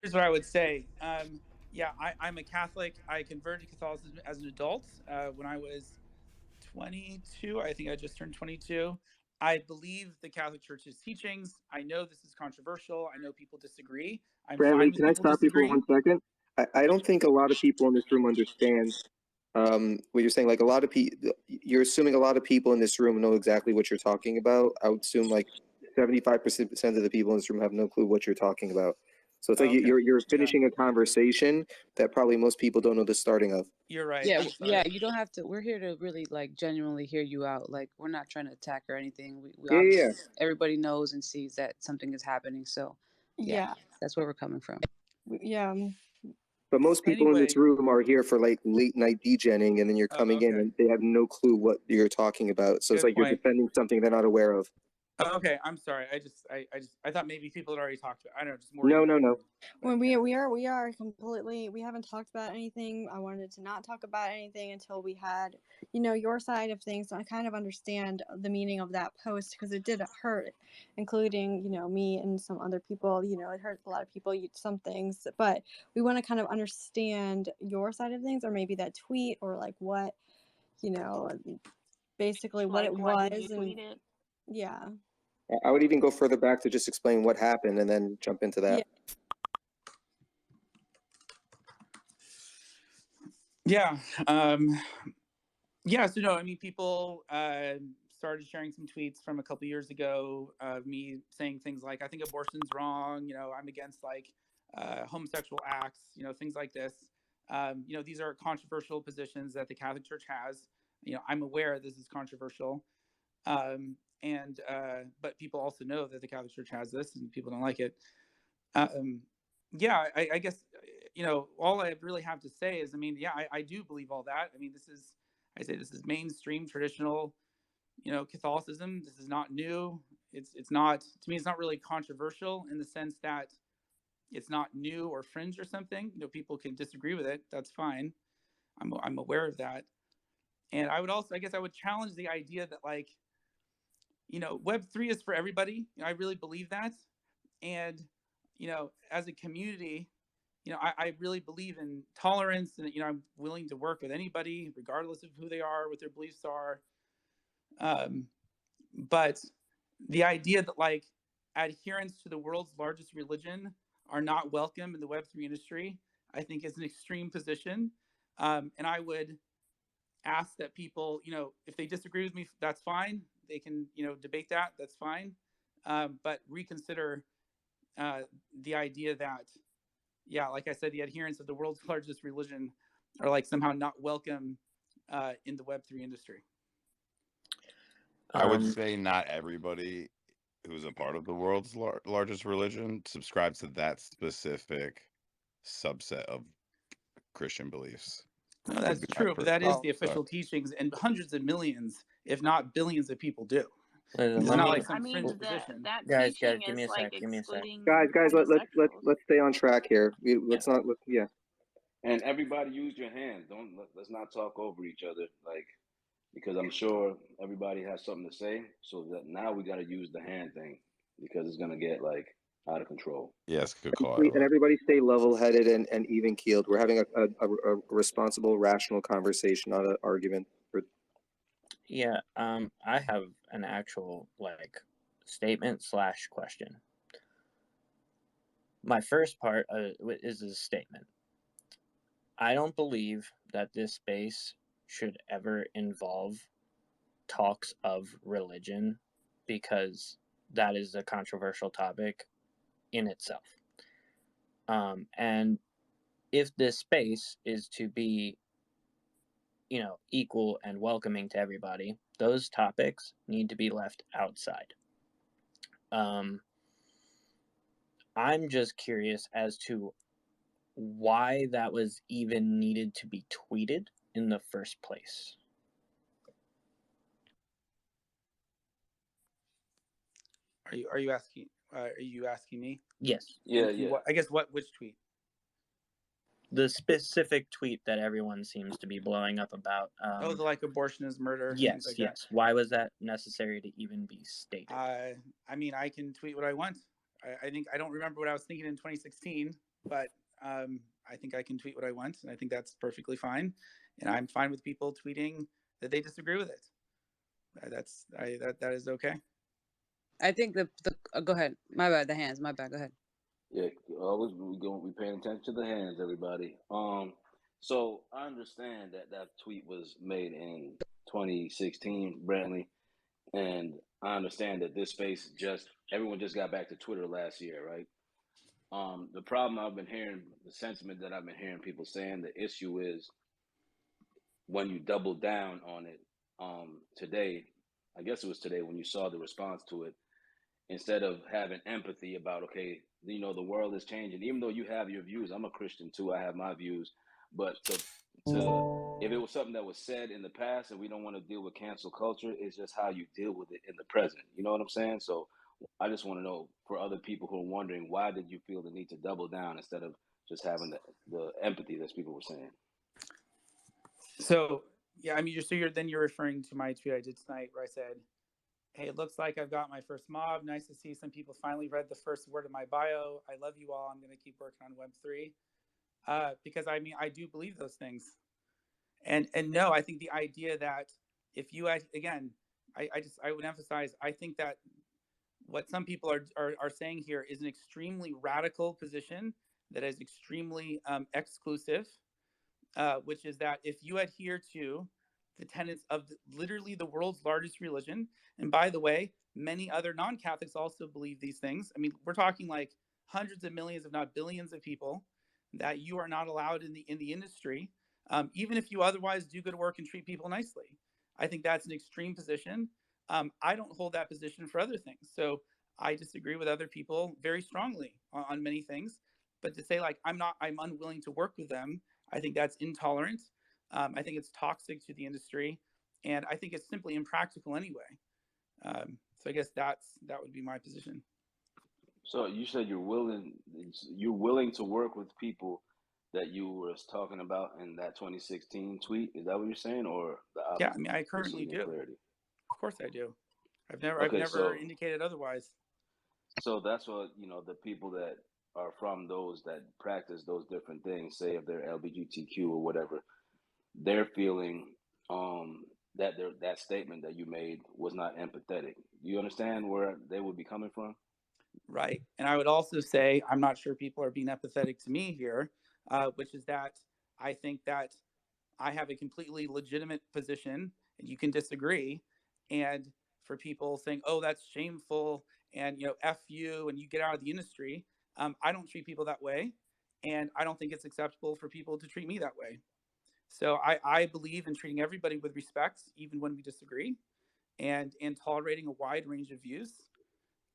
Here's what I would say. Yeah, I'm a Catholic. I converted to Catholicism as an adult when I was 22. I think I just turned 22. I believe the Catholic Church's teachings. I know this is controversial. I know people disagree. I'm fine Brantly, with can I people stop you for disagreeing. 1 second? I don't think a lot of people in this room understand what you're saying. Like a lot of people, you're assuming a lot of people in this room know exactly what you're talking about. I would assume like 75% of the people in this room have no clue what you're talking about. So it's like Okay. you're Yeah. finishing a conversation that probably most people don't know the starting of. You're right. Yeah, I'm sorry. yeah, you don't have to. We're here to really like genuinely hear you out. Like we're not trying to attack or anything. We Yeah. obviously everybody knows and sees that something is happening. So yeah, that's where we're coming from. Yeah. But most people in this room are here for like late night DJing, and then you're coming in and they have no clue what you're talking about. So it's like you're defending something they're not aware of. Okay, I'm sorry. I thought maybe people had already talked about. I don't know, just more. No. When we are completely. We haven't talked about anything. I wanted to not talk about anything until we had, your side of things. So I kind of understand the meaning of that post because it did hurt, including me and some other people. It hurt a lot of people. Some things, but we want to kind of understand your side of things, or maybe that tweet, or like what, basically what it was, and yeah. I would even go further back to just explain what happened and then jump into that. Yeah. So no, I mean, people started sharing some tweets from a couple years ago of me saying things like, I think abortion's wrong. I'm against like homosexual acts, things like this. These are controversial positions that the Catholic Church has. I'm aware this is controversial. But people also know that the Catholic Church has this and people don't like it. I guess, all I really have to say is, I mean, I do believe all that. I mean, this is mainstream traditional, Catholicism. This is not new. It's not, to me, it's not really controversial in the sense that it's not new or fringe or something. People can disagree with it. That's fine. I'm aware of that. And I would also, I guess I would challenge the idea that like, Web3 is for everybody. I really believe that. And, as a community, I really believe in tolerance and, I'm willing to work with anybody, regardless of who they are, what their beliefs are. But the idea that like adherents to the world's largest religion are not welcome in the Web3 industry, I think is an extreme position. And I would ask that people, if they disagree with me, that's fine. They can, debate that. That's fine. But reconsider the idea that, like I said, the adherents of the world's largest religion are like somehow not welcome in the Web3 industry. I would say not everybody who's a part of the world's largest religion subscribes to that specific subset of Christian beliefs. No, that's true, but that is the official teachings, and hundreds of millions, if not billions, of people do. It's not like some fringe position. Guys, give me a sec. Guys, let's stay on track here. Let's not. And everybody use your hand. Let's not talk over each other, because I'm sure everybody has something to say. So that now we got to use the hand thing because it's gonna get like out of control. Yes, good call. And everybody stay level-headed and even-keeled. We're having a responsible, rational conversation, not an argument. Yeah, I have an actual statement / question. My first part is a statement. I don't believe that this space should ever involve talks of religion because that is a controversial topic in itself. And if this space is to be, equal and welcoming to everybody, those topics need to be left outside. I'm just curious as to why that was even needed to be tweeted in the first place. Are you asking me? Yes. Yeah. I guess which tweet? The specific tweet that everyone seems to be blowing up about. The like abortion is murder. Yes, like yes. That. Why was that necessary to even be stated? I mean, I can tweet what I want. I think I don't remember what I was thinking in 2016. but I think I can tweet what I want, and I think that's perfectly fine. And I'm fine with people tweeting that they disagree with it. That is okay. I think go ahead. My bad. The hands. My bad. Go ahead. Yeah, always we paying attention to the hands, everybody. So I understand that that tweet was made in 2016, Brantly, and I understand that this space everyone just got back to Twitter last year, right? The problem I've been hearing, the sentiment that I've been hearing people saying, the issue is when you double down on it. Today, I guess it was today when you saw the response to it, instead of having empathy about, okay, you know, the world is changing. Even though you have your views, I'm a Christian too. I have my views, but to if it was something that was said in the past and we don't want to deal with cancel culture, it's just how you deal with it in the present. You know what I'm saying? So I just want to know, for other people who are wondering, why did you feel the need to double down instead of just having the empathy that people were saying? So yeah, I mean, you're referring to my tweet I did tonight where I said, hey, it looks like I've got my first mob. Nice to see some people finally read the first word of my bio. I love you all. I'm going to keep working on Web3. Because I mean, I do believe those things. And no, I think the idea that if you, again, I would emphasize, I think that what some people are saying here is an extremely radical position that is extremely exclusive, which is that if you adhere to the tenets of literally the world's largest religion, and by the way, many other non-Catholics also believe these things. I mean, we're talking like hundreds of millions, if not billions, of people that you are not allowed in the industry, even if you otherwise do good work and treat people nicely. I think that's an extreme position. I don't hold that position for other things, so I disagree with other people very strongly on many things. But to say like I'm unwilling to work with them, I think that's intolerant. I think it's toxic to the industry, and I think it's simply impractical anyway. So I guess that would be my position. So you said you're willing to work with people that you were talking about in that 2016 tweet. Is that what you're saying, or the opposite? Yeah, I mean, I currently do. Clarity. Of course, I do. I've never So, indicated otherwise. So that's what, you know, the people that are from those that practice those different things, say if they're LGBTQ or whatever, they're feeling that that statement that you made was not empathetic. Do you understand where they would be coming from? Right. And I would also say, I'm not sure people are being empathetic to me here, which is that I think that I have a completely legitimate position and you can disagree. And for people saying, oh, that's shameful and, you know, F you and you get out of the industry, I don't treat people that way. And I don't think it's acceptable for people to treat me that way. So I believe in treating everybody with respect, even when we disagree, and tolerating a wide range of views.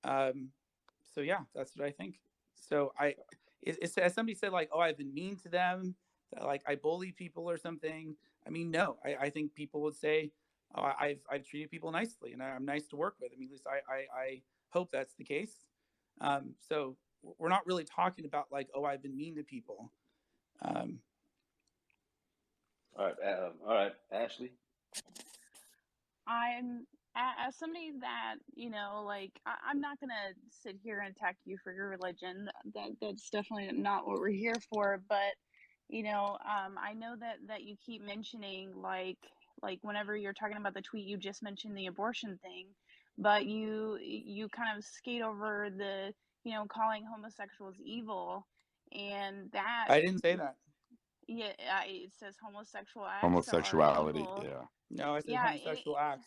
So yeah, that's what I think. So as somebody said, like, oh, I've been mean to them, that, like I bully people or something. I mean, no, I think people would say, oh, I've treated people nicely and I'm nice to work with. I mean, at least I hope that's the case. So we're not really talking about like, oh, I've been mean to people. All right, Ashley. I'm as somebody that, you know, like I'm not gonna sit here and attack you for your religion. That's definitely not what we're here for. But you know, I know that you keep mentioning like whenever you're talking about the tweet, you just mentioned the abortion thing, but you kind of skate over the, you know, calling homosexuals evil, and that I didn't say that. yeah, it says homosexual acts are Homosexuality, evil. yeah, No, I said Yeah, homosexual acts.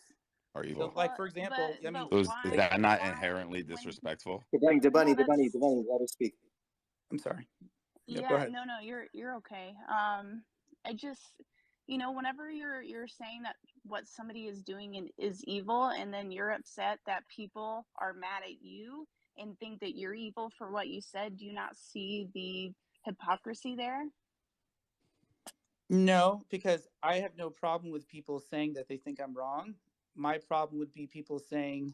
are So, evil. like, for example, I mean, So is that not why inherently when disrespectful? The bunny, well let her speak. I'm sorry. Yeah, go yeah, ahead. no, you're okay. I just, you know, whenever you're saying that what somebody is doing is evil, and then you're upset that people are mad at you and think that you're evil for what you said, do you not see the hypocrisy there? No, because I have no problem with people saying that they think I'm wrong. My problem would be people saying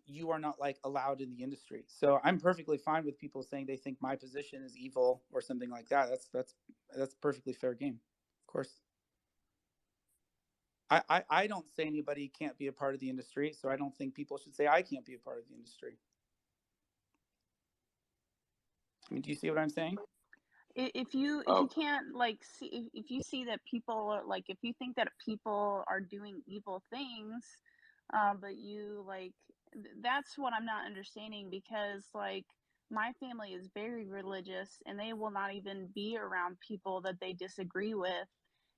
you are not like allowed in the industry. So I'm perfectly fine with people saying they think my position is evil or something like that. That's perfectly fair game, of course. I don't say anybody can't be a part of the industry, so I don't think people should say I can't be a part of the industry. I mean, do you see what I'm saying? If you can't like see, if you see that people are like, if you think that people are doing evil things, but you like, that's what I'm not understanding, because like my family is very religious and they will not even be around people that they disagree with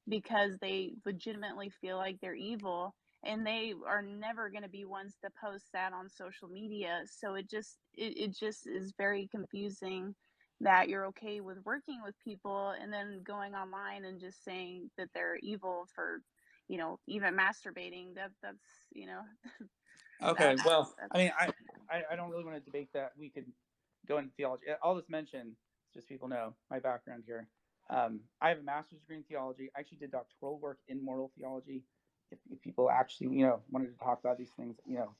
because they legitimately feel like they're evil, and they are never going to be ones to post that on social media. So it just is very confusing that you're okay with working with people and then going online and just saying that they're evil for, you know, even masturbating. That's, you know, Okay, well, that's I mean, I don't really want to debate that. We could go into theology. All this mention, just people know my background here. I have a master's degree in theology. I actually did doctoral work in moral theology. If people actually, you know, wanted to talk about these things, you know,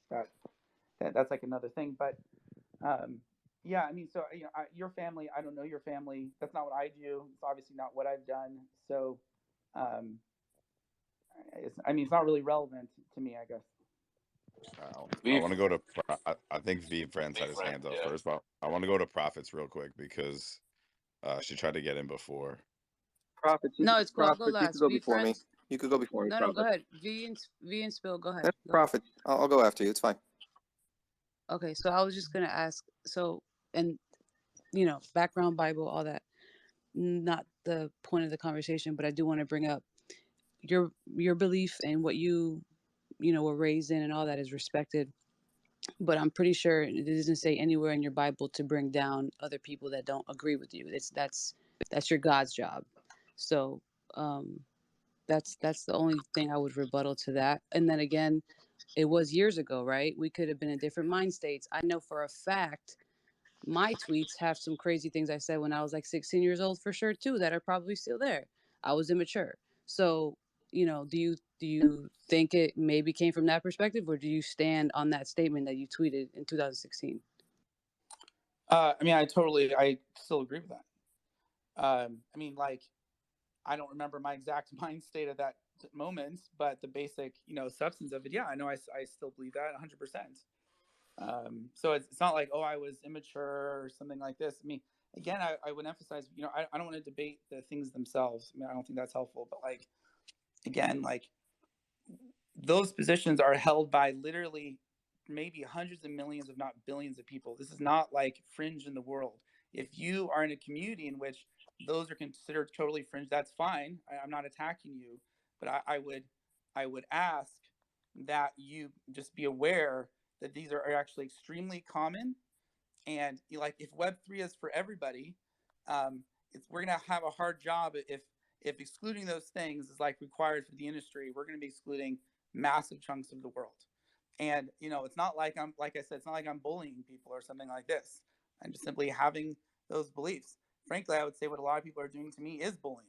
that's like another thing. But yeah, I mean, so you know, your family, I don't know your family. That's not what I do. It's obviously not what I've done. So, I mean, it's not really relevant to me, I guess. I want to go to. I think V Friends had his hands up first, but I want to go to Prophets real quick because she tried to get in before. Prophets. No, it's cool. I'll go You last. could go V before me. friends. You could go before me. No, Prophet. go ahead. V and Spill. Go ahead. That's Go ahead. Prophet. I'll go after you. It's fine. Okay, so I was just gonna ask. So, and you know, background Bible, all that. Not the point of the conversation, but I do want to bring up your belief and what you know were raised in and all that is respected. But I'm pretty sure it doesn't say anywhere in your Bible to bring down other people that don't agree with you. That's your God's job. So that's the only thing I would rebuttal to that. And then again, it was years ago, right? We could have been in different mind states. I know for a fact my tweets have some crazy things I said when I was like 16 years old for sure too that are probably still there. I was immature. So, you know, do you think it maybe came from that perspective, or do you stand on that statement that you tweeted in 2016? I mean, I still agree with that. I mean, like, I don't remember my exact mind state at that moment, but the basic, you know, substance of it, yeah, I know I still believe that 100%. So it's not like, oh, I was immature or something like this. I mean, again, I would emphasize, you know, I don't want to debate the things themselves. I mean, I don't think that's helpful, but like, again, like those positions are held by literally maybe hundreds of millions, if not billions of people. This is not like fringe in the world. If you are in a community in which those are considered totally fringe, that's fine. I'm not attacking you, but I would ask that you just be aware that these are actually extremely common. And like, if Web3 is for everybody, we're gonna have a hard job if excluding those things is like required for the industry. We're gonna be excluding massive chunks of the world. And you know, it's not like like I said, it's not like I'm bullying people or something like this. I'm just simply having those beliefs. Frankly, I would say what a lot of people are doing to me is bullying.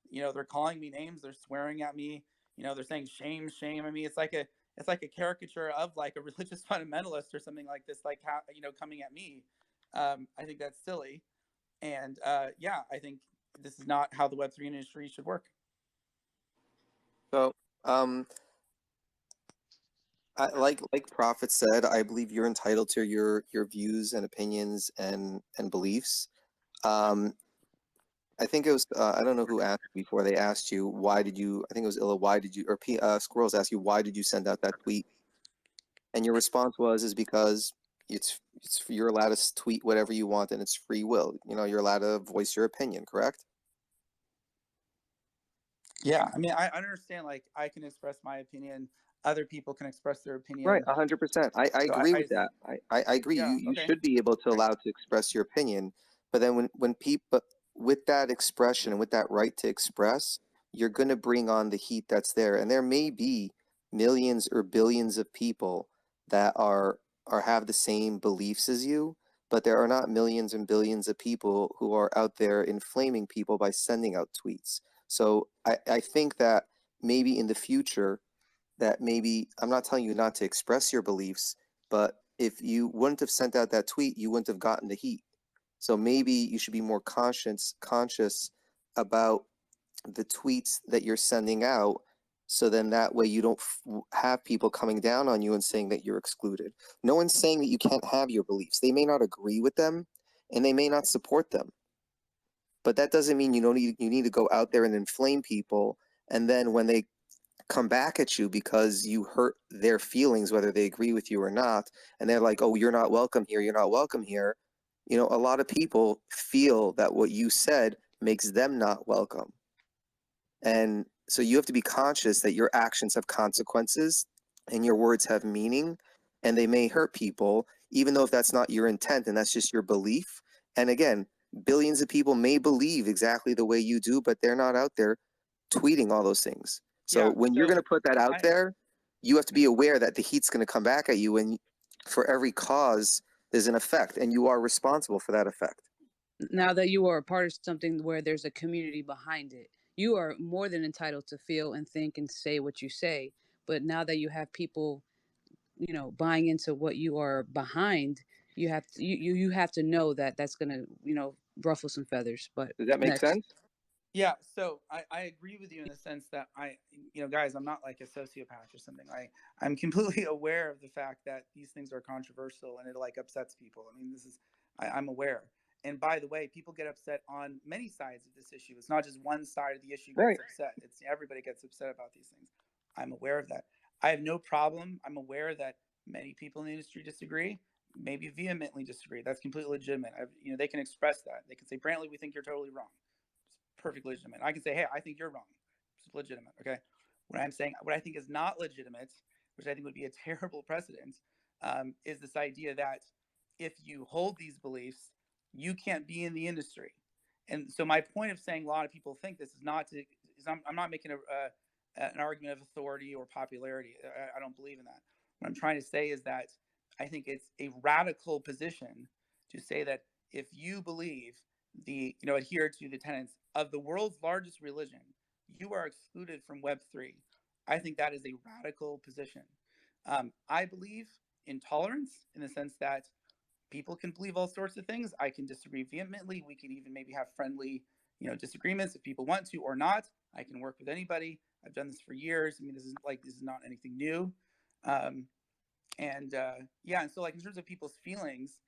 You know, they're calling me names, they're swearing at me. You know, they're saying shame, shame. I mean, it's like a caricature of like a religious fundamentalist or something like this, like how, you know, coming at me. I think that's silly. And yeah, I think this is not how the Web3 industry should work. So, like Prophet said, I believe you're entitled to your views and opinions and beliefs. I think it was I don't know who asked before. They asked you why did you? I think it was Illa. Why did you? Or Squirrels asked you why did you send out that tweet? And your response is because it's you're allowed to tweet whatever you want and it's free will. You know, you're allowed to voice your opinion. Correct? Yeah, I mean, I understand. Like, I can express my opinion. Other people can express their opinion. Right, 100%. I So agree with that. I agree. Yeah, You okay. should be able to allow to express your opinion, but then when people with that expression and with that right to express, you're going to bring on the heat that's there, and there may be millions or billions of people that are have the same beliefs as you, but there are not millions and billions of people who are out there inflaming people by sending out tweets. So I think that maybe in the future that maybe I'm not telling you not to express your beliefs, but if you wouldn't have sent out that tweet, you wouldn't have gotten the heat. So maybe you should be more conscious about the tweets that you're sending out. So then that way you don't have people coming down on you and saying that you're excluded. No one's saying that you can't have your beliefs. They may not agree with them, and they may not support them. But that doesn't mean you need to go out there and inflame people, and then when they come back at you because you hurt their feelings, whether they agree with you or not, and they're like, oh, you're not welcome here, you're not welcome here. You know, a lot of people feel that what you said makes them not welcome. And so you have to be conscious that your actions have consequences and your words have meaning, and they may hurt people, even though if that's not your intent and that's just your belief. And again, billions of people may believe exactly the way you do, but they're not out there tweeting all those things. So when you're going to put that out there, you have to be aware that the heat's going to come back at you, and for every cause, there's an effect, and you are responsible for that effect. Now that you are a part of something where there's a community behind it, you are more than entitled to feel and think and say what you say. But now that you have people, you know, buying into what you are behind, you have to, you have to know that that's going to, you know, ruffle some feathers. But does that make sense? Yeah, so I agree with you in the sense that guys, I'm not like a sociopath or something. I'm completely aware of the fact that these things are controversial and it like upsets people. I mean, I'm aware. And by the way, people get upset on many sides of this issue. It's not just one side of the issue gets upset. It's everybody gets upset about these things. I'm aware of that. I have no problem. I'm aware that many people in the industry disagree, maybe vehemently disagree. That's completely legitimate. They can express that. They can say, Brantly, we think you're totally wrong. Perfectly legitimate. I can say, hey, I think you're wrong. It's legitimate. Okay. What I'm saying, what I think is not legitimate, which I think would be a terrible precedent, is this idea that if you hold these beliefs, you can't be in the industry. And so my point of saying a lot of people think this is not to, is I'm not making an argument of authority or popularity. I don't believe in that. What I'm trying to say is that I think it's a radical position to say that if you believe adhere to the tenets of the world's largest religion, you are excluded from Web3. I think that is a radical position. I believe in tolerance in the sense that people can believe all sorts of things. I can disagree vehemently. We can even maybe have friendly, disagreements if people want to or not. I can work with anybody. I've done this for years. I mean, this is not anything new. And so like in terms of people's feelings,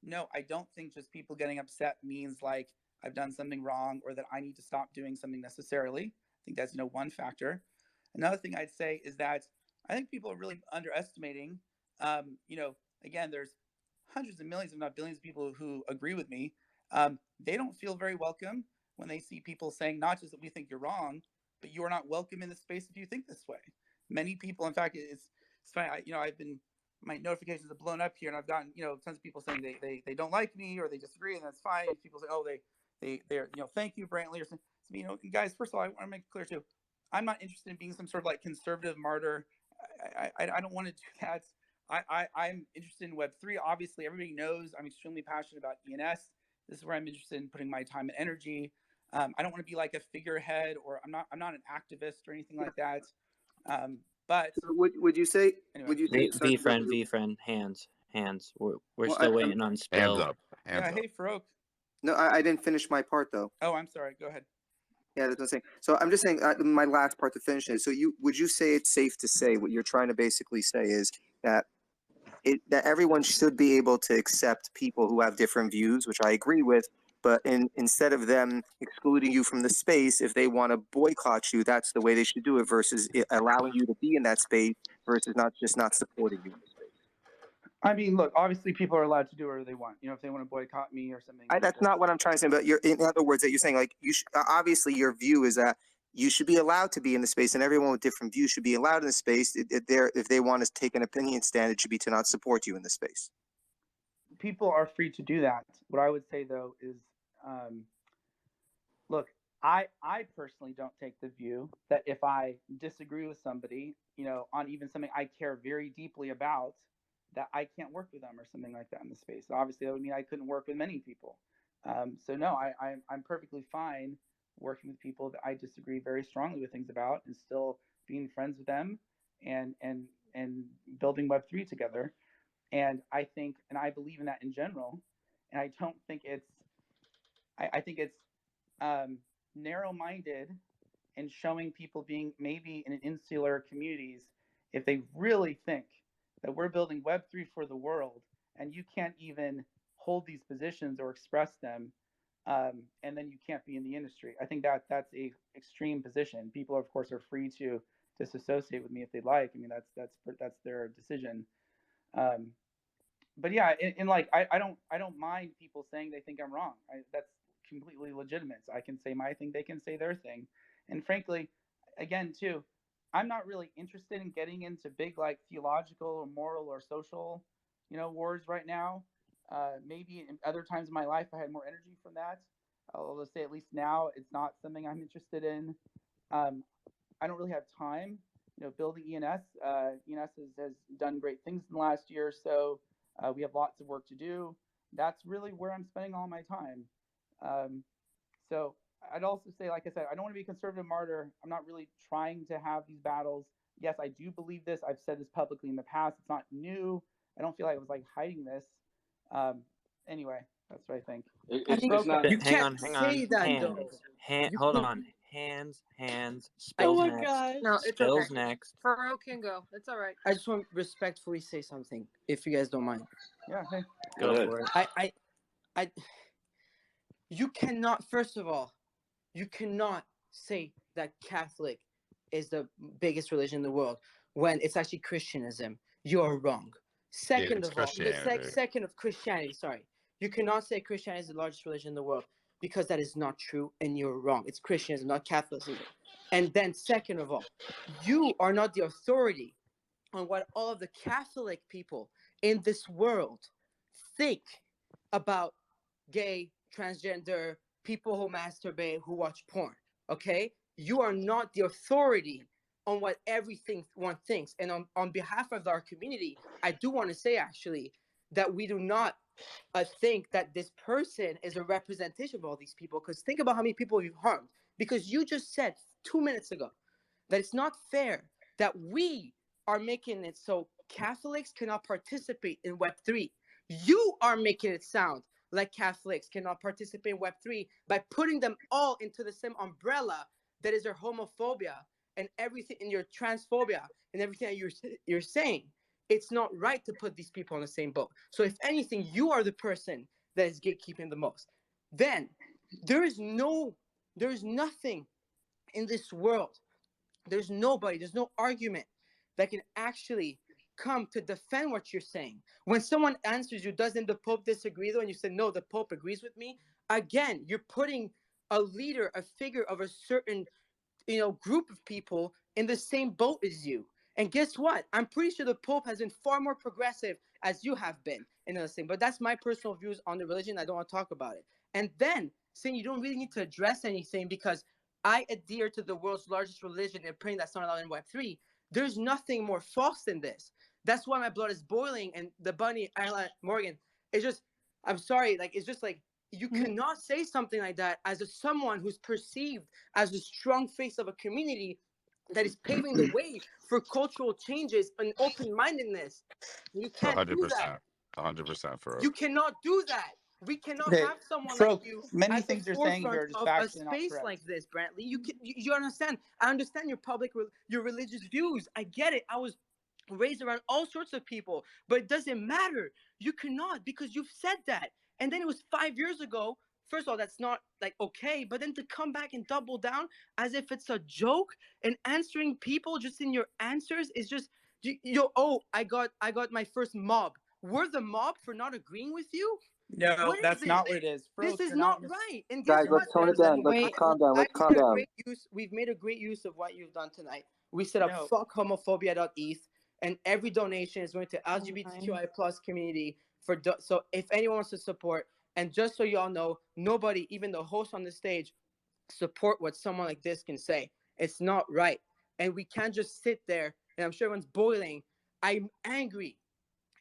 no, I don't think just people getting upset means like I've done something wrong or that I need to stop doing something necessarily. I think that's one factor. Another thing I'd say is that I think people are really underestimating. Again, there's hundreds of millions, if not billions, of people who agree with me. They don't feel very welcome when they see people saying not just that we think you're wrong, but you are not welcome in the space if you think this way. Many people, in fact, it's funny. My notifications have blown up here, and I've gotten tons of people saying they don't like me or they disagree, and that's fine. People say, oh, they're thank you, Brantly, or something. So, guys, first of all, I want to make it clear too, I'm not interested in being some sort of like conservative martyr. I don't want to do that. I'm interested in Web3. Obviously, everybody knows I'm extremely passionate about ENS. This is where I'm interested in putting my time and energy. I don't want to be like a figurehead, or I'm not an activist or anything like that. But would you say? Anyway. Would you say? V friend, hands. We're still waiting on Spill. Hands up. Hands up. Hey, Farouk. No, I didn't finish my part though. Oh, I'm sorry. Go ahead. Yeah, that's what I'm saying. So I'm just saying my last part to finish it. So would you say it's safe to say what you're trying to basically say is that that everyone should be able to accept people who have different views, which I agree with, but instead of them excluding you from the space, if they want to boycott you, that's the way they should do it versus allowing you to be in that space versus not supporting you in the space. I mean, look, obviously people are allowed to do whatever they want. If they want to boycott me or something. That's not what I'm trying to say, but in other words, that you're saying, like, obviously your view is that you should be allowed to be in the space, and everyone with different views should be allowed in the space. If they want to take an opinion stand, it should be to not support you in the space. People are free to do that. What I would say, though, is, look, I personally don't take the view that if I disagree with somebody, on even something I care very deeply about, that I can't work with them or something like that in the space. Obviously, that would mean I couldn't work with many people. So no, I'm perfectly fine working with people that I disagree very strongly with things about, and still being friends with them and building Web3 together. And I think, and I believe in that in general. And I don't think I think it's narrow-minded and showing people being maybe in insular communities if they really think that we're building Web3 for the world and you can't even hold these positions or express them, and then you can't be in the industry. I think that's a extreme position. People, of course, are free to disassociate with me if they like. I mean, that's their decision. Um, but yeah, and like I don't mind people saying they think I'm wrong. That's completely legitimate. So I can say my thing, they can say their thing, and frankly, again too, I'm not really interested in getting into big like theological or moral or social, wars right now. Maybe in other times in my life I had more energy from that. I'll just say at least now it's not something I'm interested in. Um, I don't really have time. Building ENS, ENS has done great things in the last year or so. We have lots of work to do. That's really where I'm spending all my time. Um, so I'd also say, like I said, I don't want to be a conservative martyr. I'm not really trying to have these battles. Yes, I do believe this. I've said this publicly in the past. It's not new. I don't feel like I was like hiding this. Um, anyway, that's what I think. It's not. You Hang can't on, hang say on. that though. You Hold can't. on. Hands. Oh Spills my next. gosh. No, it's Spills okay. next. Faro can go. It's all right. I just want to respectfully say something, if you guys don't mind. Yeah, hey. Go ahead. For it. I, you cannot. First of all, you cannot say that Catholic is the biggest religion in the world when it's actually Christianism. You're wrong. Second It's of all, Christianity. second of Christianity. Sorry, you cannot say Christianity is the largest religion in the world because that is not true, and you're wrong. It's Christianism, not Catholicism. And then, second of all, you are not the authority on what all of the Catholic people in this world think about gay, transgender, people who masturbate, who watch porn. Okay? You are not the authority on what everything one thinks. And on behalf of our community, I do want to say actually that we do not think that this person is a representation of all these people. Because think about how many people you've harmed. Because you just said 2 minutes ago that it's not fair that we are making it so Catholics cannot participate in Web3. You are making it sound like Catholics cannot participate in Web3 by putting them all into the same umbrella that is your homophobia and everything, and your transphobia and everything that you're saying. It's not right to put these people on the same boat. So if anything, you are the person that is gatekeeping the most. Then there is nothing in this world. There's nobody, there's no argument that can actually come to defend what you're saying. When someone answers you, doesn't the Pope disagree though? And you say, no, the Pope agrees with me. Again, you're putting a leader, a figure of a certain, group of people in the same boat as you. And guess what? I'm pretty sure the Pope has been far more progressive as you have been in the same. But that's my personal views on the religion. I don't want to talk about it. And then saying you don't really need to address anything because I adhere to the world's largest religion and praying that's not allowed in Web3. There's nothing more false than this. That's why my blood is boiling. And the bunny, Ayla Morgan, is just, I'm sorry, like, it's just like, you cannot say something like that as someone who's perceived as the strong face of a community that is paving the way for cultural changes and open-mindedness. You can't do that. 100% for You cannot do that. We cannot Okay, have someone Fro, like you many at the things you're saying forefront here are just of a factually not space correct. like this, Brantly. You understand? I understand your your religious views. I get it. I was raised around all sorts of people, but it doesn't matter. You cannot, because you've said that, and then it was 5 years ago. First of all, that's not like okay, but then to come back and double down as if it's a joke and answering people just in your answers is just I got my first mob. We're the mob for not agreeing with you. No, What is that's this? not what it is. This Fro, is you're not mis- right. And guess Guys, what, let's tone it Brantly? down. Let's Wait. calm down. Let's calm made a down. great use. We've made a great use of what you've done tonight. We set up No. fuckhomophobia.eth, and every donation is going to LGBTQI plus community so if anyone wants to support, and just so y'all know, nobody, even the host on the stage, support what someone like this can say. It's not right. And we can't just sit there, and I'm sure everyone's boiling. I'm angry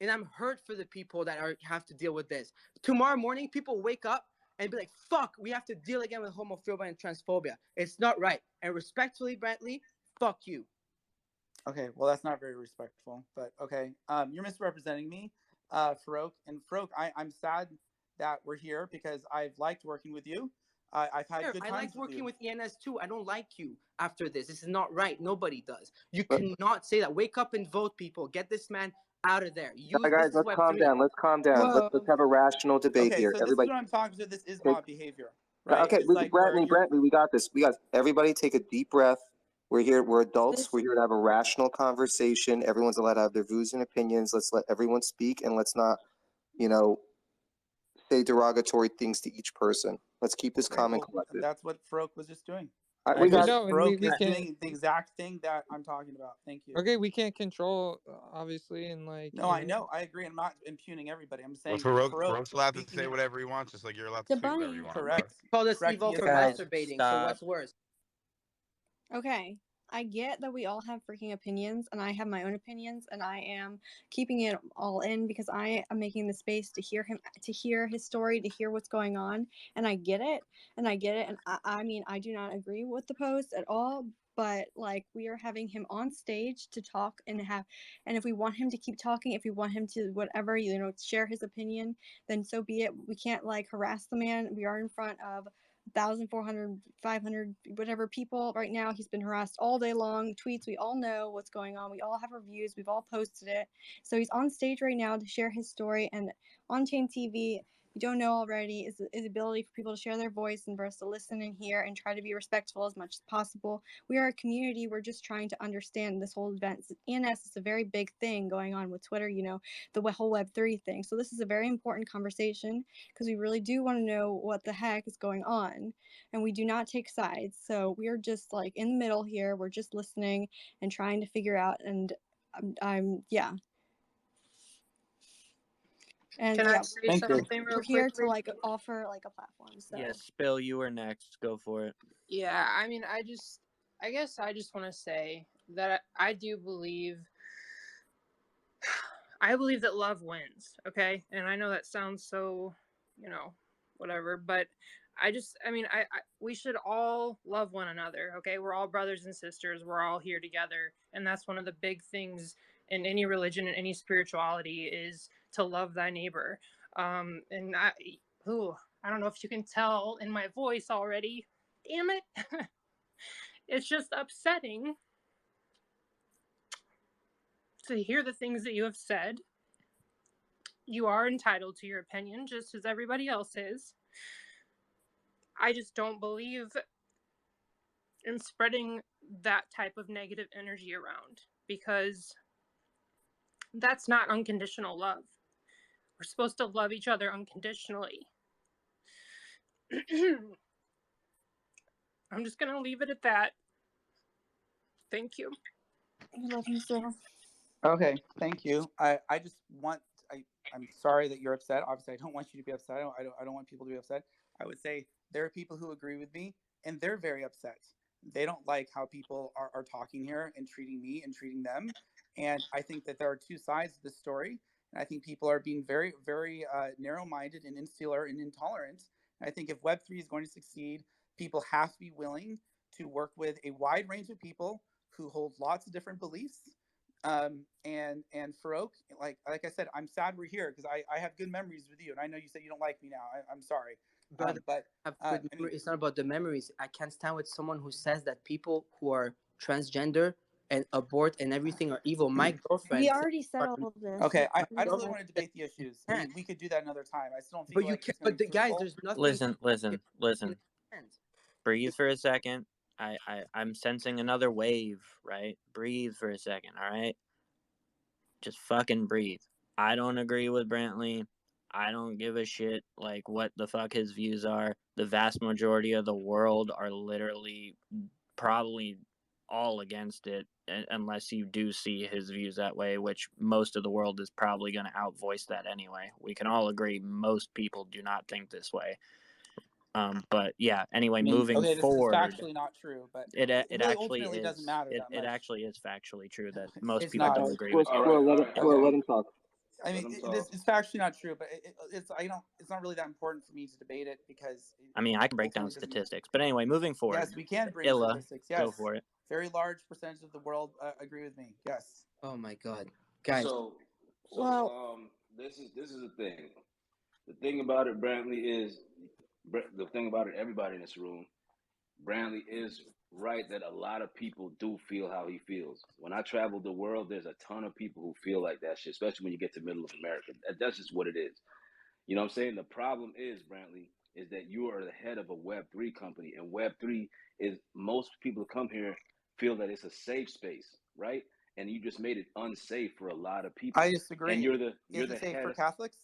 and I'm hurt for the people that have to deal with this. Tomorrow morning, people wake up and be like, fuck, we have to deal again with homophobia and transphobia. It's not right. And respectfully, Brantly, fuck you. Okay, well, that's not very respectful, but okay. You're misrepresenting me, Farouk. And Farouk, I'm sad that we're here because I've liked working with you. I've had good I times liked working with with ENS too. I don't like you after this. This is not right. Nobody does. You But- cannot say that. Wake up and vote, people. Get this man out of there. You, Guys, this is let's calm Web3. down. Let's calm down. Whoa. Let's have a rational debate Okay, here. so this Everybody, is what I'm talking to. This is take, mob behavior, right? okay, It's like where Brantly, you're we got this. We got everybody. Take a deep breath. We're here. We're adults. This We're here to have a rational conversation. Everyone's allowed to have their views and opinions. Let's let everyone speak, and let's not, you know, say derogatory things to each person. Let's keep this okay. calm and Well, collected. that's what Farouk was just doing. We I got just know, and we Farouk is can't. doing the exact thing that I'm talking about. Thank you. Okay, we can't control, obviously, and like. No, I know. I agree. I'm not impugning everybody. I'm Well, saying Farouk's Farouk allowed to speaking. say whatever he wants, just like you're allowed to the speak whatever you bunny. want. Correct. Call us Correct. evil He for is allowed. masturbating. stop. So what's worse? Okay. I get that we all have freaking opinions, and I have my own opinions, and I am keeping it all in because I am making the space to hear him, to hear his story, to hear what's going on, and I get it, and I mean, I do not agree with the post at all, but like we are having him on stage to talk and if we want him to keep talking, if we want him to whatever, share his opinion, then so be it. We can't like harass the man. We are in front of 1,400, 500, whatever people right now. He's been harassed all day long. Tweets, we all know what's going on. We all have reviews. We've all posted it. So he's on stage right now to share his story. And on Chain TV, you don't know already, is the ability for people to share their voice and for us to listen and hear and try to be respectful as much as possible. We are a community. We're just trying to understand this whole event. ENS is a very big thing going on with Twitter, the whole Web3 thing. So this is a very important conversation because we really do want to know what the heck is going on, and we do not take sides. So we are just like in the middle here. We're just listening and trying to figure out, and yeah. And Can yeah, I say Thank you. something real we're here to quickly? like offer like a platform. So Yes, Spill, you were next. Go for it. Yeah, I mean, I guess I just want to say that I do believe, I believe that love wins, okay? And I know that sounds so, whatever, but we should all love one another, okay? We're all brothers and sisters. We're all here together. And that's one of the big things in any religion and any spirituality is to love thy neighbor. And I don't know if you can tell in my voice already. Damn it. It's just upsetting to hear the things that you have said. You are entitled to your opinion just as everybody else is. I just don't believe in spreading that type of negative energy around because that's not unconditional love. We're supposed to love each other unconditionally. I'm just going to leave it at that. Thank you. I love you so. Okay, thank you. I just want I'm sorry that you're upset. Obviously, I don't want you to be upset. I don't want people to be upset. I would say there are people who agree with me, and they're very upset. They don't like how people are talking here and treating me and treating them. And I think that there are two sides to this story. And I think people are being very, very narrow-minded and insular and intolerant. And I think if Web3 is going to succeed, people have to be willing to work with a wide range of people who hold lots of different beliefs. And Farouk, like I said, I'm sad we're here because I have good memories with you, and I know you said you don't like me now. I'm sorry, Brother, but have good it's not about the memories. I can't stand with someone who says that people who are transgender and abort and everything are evil. My girlfriend. We already said all of this. Okay, I don't really want to debate the issues. We could do that another time. I still don't feel But like you it's can't. But be the guys, fruitful. there's nothing. Listen. Breathe for a second. I'm sensing another wave, right? Breathe for a second, all right? Just fucking breathe. I don't agree with Brantly. I don't give a shit like what the fuck his views are. The vast majority of the world are literally probably all against it unless you do see his views that way, which most of the world is probably going to outvoice that anyway. We can all agree most people do not think this way. But yeah, anyway, moving forward. This is factually not true, but it really actually ultimately is, doesn't matter that much. It actually is factually true that most it's people not. don't agree with you. Let him talk. I mean, it's factually not true, but it's not really that important for me to debate it because. I mean, I can break down statistics, but anyway, moving forward. Yes, we can bring Illa, statistics. Yes, go for it. Very large percentage of the world agree with me. Yes. Oh my God, guys. This is the thing. The thing about it, Brantly, is the thing about it. Everybody in this room, Brantly is right that a lot of people do feel how he feels. When I travel the world, there's a ton of people who feel like that shit, especially when you get to middle of America. That's just what it is. You know what I'm saying? The problem is, Brantly, is that you are the head of a Web3 company, and Web3 is, most people who come here feel that it's a safe space, right? And you just made it unsafe for a lot of people. I disagree. And you're Is the it safe head for of, Catholics?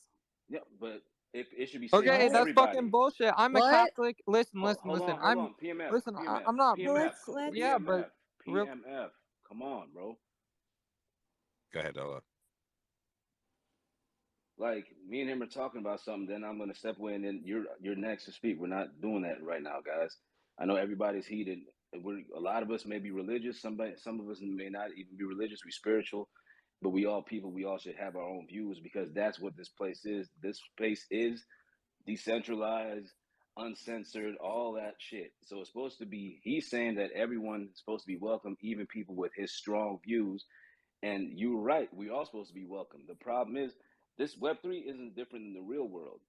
yeah, but if it should be safe Okay, for that's everybody. fucking bullshit. I'm a What? Catholic. Listen, listen, Hold listen. on, PMF, Listen. PMF, I'm not. PMF, Let's Yeah, but real. PMF. Come on, bro. Go ahead, Ella. Like, me and him are talking about something, then I'm gonna step away, and then you're next to speak. We're not doing that right now, guys. I know everybody's heated. A lot of us may be religious. Some of us may not even be religious. We spiritual, but we all people. We all should have our own views, because that's what this place is. This space is decentralized, uncensored, all that shit. So it's supposed to be. He's saying that everyone is supposed to be welcome, even people with his strong views. And you're right, we are supposed to be welcome. The problem is, this Web3 isn't different than the real world.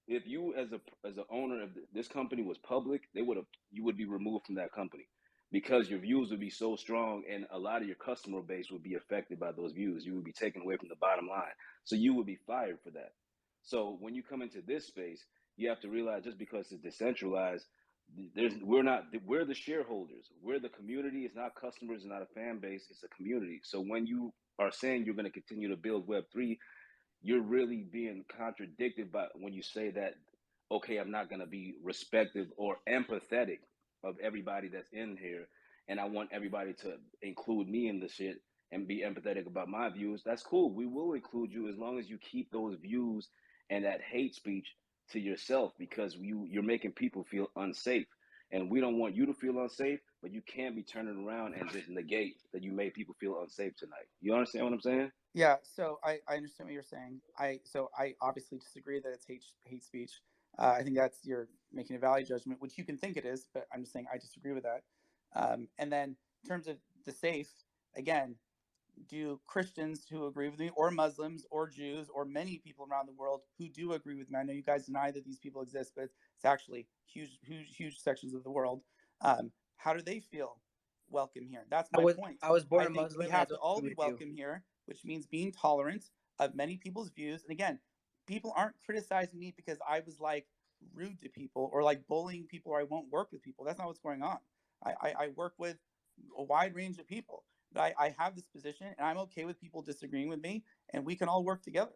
If you, as an owner of this company, was public, you would be removed from that company, because your views would be so strong, and a lot of your customer base would be affected by those views. You would be taken away from the bottom line, so you would be fired for that. So when you come into this space, you have to realize, just because it's decentralized, we're the shareholders, we're the community. It's not customers, it's not a fan base, it's a community. So when you are saying you're going to continue to build Web3, you're really being contradicted by when you say that, okay, I'm not going to be respectful or empathetic of everybody that's in here, and I want everybody to include me in the shit and be empathetic about my views. That's cool, we will include you, as long as you keep those views and that hate speech to yourself, because you're making people feel unsafe, and we don't want you to feel unsafe, but you can't be turning around and just negate that you made people feel unsafe tonight. You understand what I'm saying? Yeah, so I understand what you're saying. I obviously disagree that it's hate speech. I think that's, you're making a value judgment, which you can think it is, but I'm just saying I disagree with that. And then in terms of the safe, again, do Christians who agree with me, or Muslims, or Jews, or many people around the world who do agree with me, I know you guys deny that these people exist, but it's actually huge sections of the world. How do they feel welcome here? That's my point. I was born I a think Muslim, we and I have to don't all agree be with you. welcome here, which means being tolerant of many people's views. And again, people aren't criticizing me because I was like rude to people, or like bullying people, or I won't work with people. That's not what's going on. I work with a wide range of people. But I have this position, and I'm okay with people disagreeing with me, and we can all work together.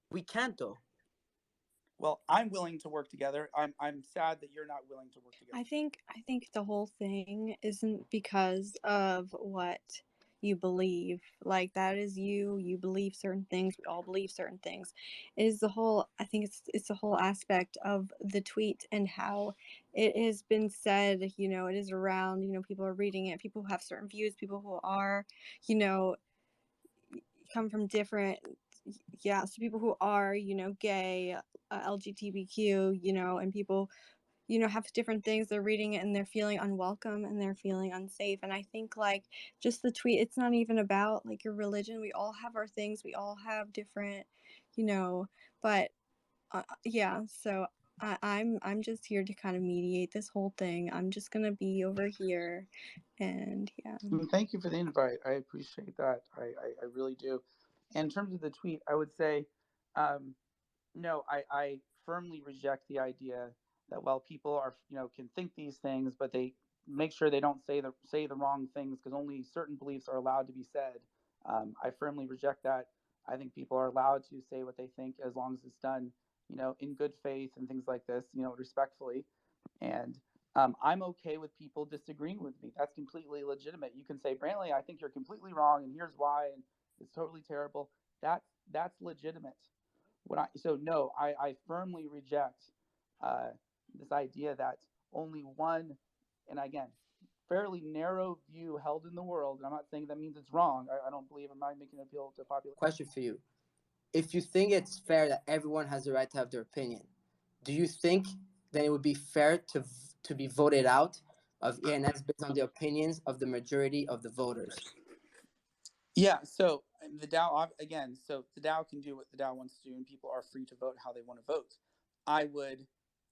We can't, though. Well, I'm willing to work together. I'm sad that you're not willing to work together. I think the whole thing isn't because of what you believe. Like, that is you believe certain things, we all believe certain things. It is the whole, I think it's the whole aspect of the tweet, and how it has been said, it is around, people are reading it, people who have certain views, people who are, you know come from different, so people who are, gay, LGBTQ, and people, have different things, they're reading it and they're feeling unwelcome and they're feeling unsafe. And I think, like, just the tweet, it's not even about like your religion. We all have our things, we all have different, but so I'm just here to kind of mediate this whole thing. I'm just gonna be over here, and yeah. Thank you for the invite. I appreciate that. I really do. And in terms of the tweet, I would say, no, I firmly reject the idea that, while people are, can think these things, but they make sure they don't say the wrong things, because only certain beliefs are allowed to be said. I firmly reject that. I think people are allowed to say what they think, as long as it's done, in good faith and things like this, respectfully. And I'm okay with people disagreeing with me. That's completely legitimate. You can say, Brantley, I think you're completely wrong, and here's why, and it's totally terrible. That's legitimate. No, I firmly reject this idea that only one, and again, fairly narrow view held in the world. And I'm not saying that means it's wrong. I don't believe I'm not making an appeal to popular. Question for you: if you think it's fair that everyone has the right to have their opinion, do you think that it would be fair to be voted out of ENS based on the opinions of the majority of the voters? Yeah, so the DAO, so the DAO can do what the DAO wants to do, and people are free to vote how they want to vote. I would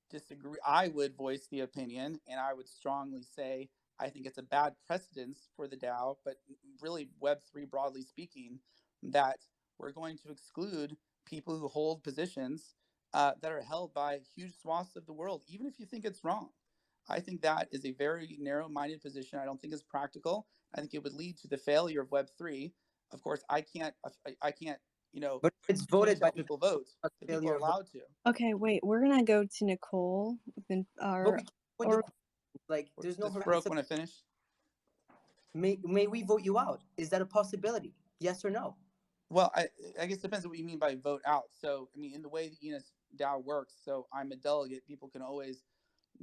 disagree. I would voice the opinion, and I would strongly say I think it's a bad precedence for the DAO, but really Web3 broadly speaking, that we're going to exclude people who hold positions that are held by huge swaths of the world, even if you think it's wrong. I think that is a very narrow-minded position. I don't think it's practical. I think it would lead to the failure of Web3. Of course, I can't, But it's voted change by how people vote. a The people are failure of vote. allowed to. Okay, wait. We're gonna go to Nicole. Then, But we can't vote your or like there's no Does Farouk want to finish? may we vote you out? Is that a possibility? Yes or no? Well, I guess it depends on what you mean by vote out. So, I mean, in the way the ENS DAO works, so I'm a delegate. People can always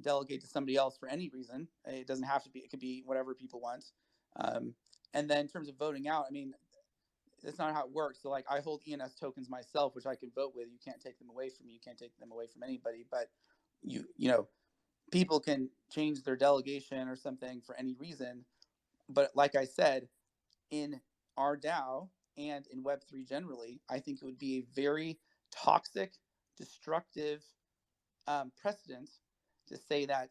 delegate to somebody else for any reason. It doesn't have to be. It could be whatever people want. And then in terms of voting out, I mean, that's not how it works. So, like, I hold ENS tokens myself, which I can vote with. You can't take them away from me. You can't take them away from anybody. But you know, people can change their delegation or something for any reason. But like I said, in our DAO and in Web3 generally, I think it would be a very toxic, destructive precedent to say that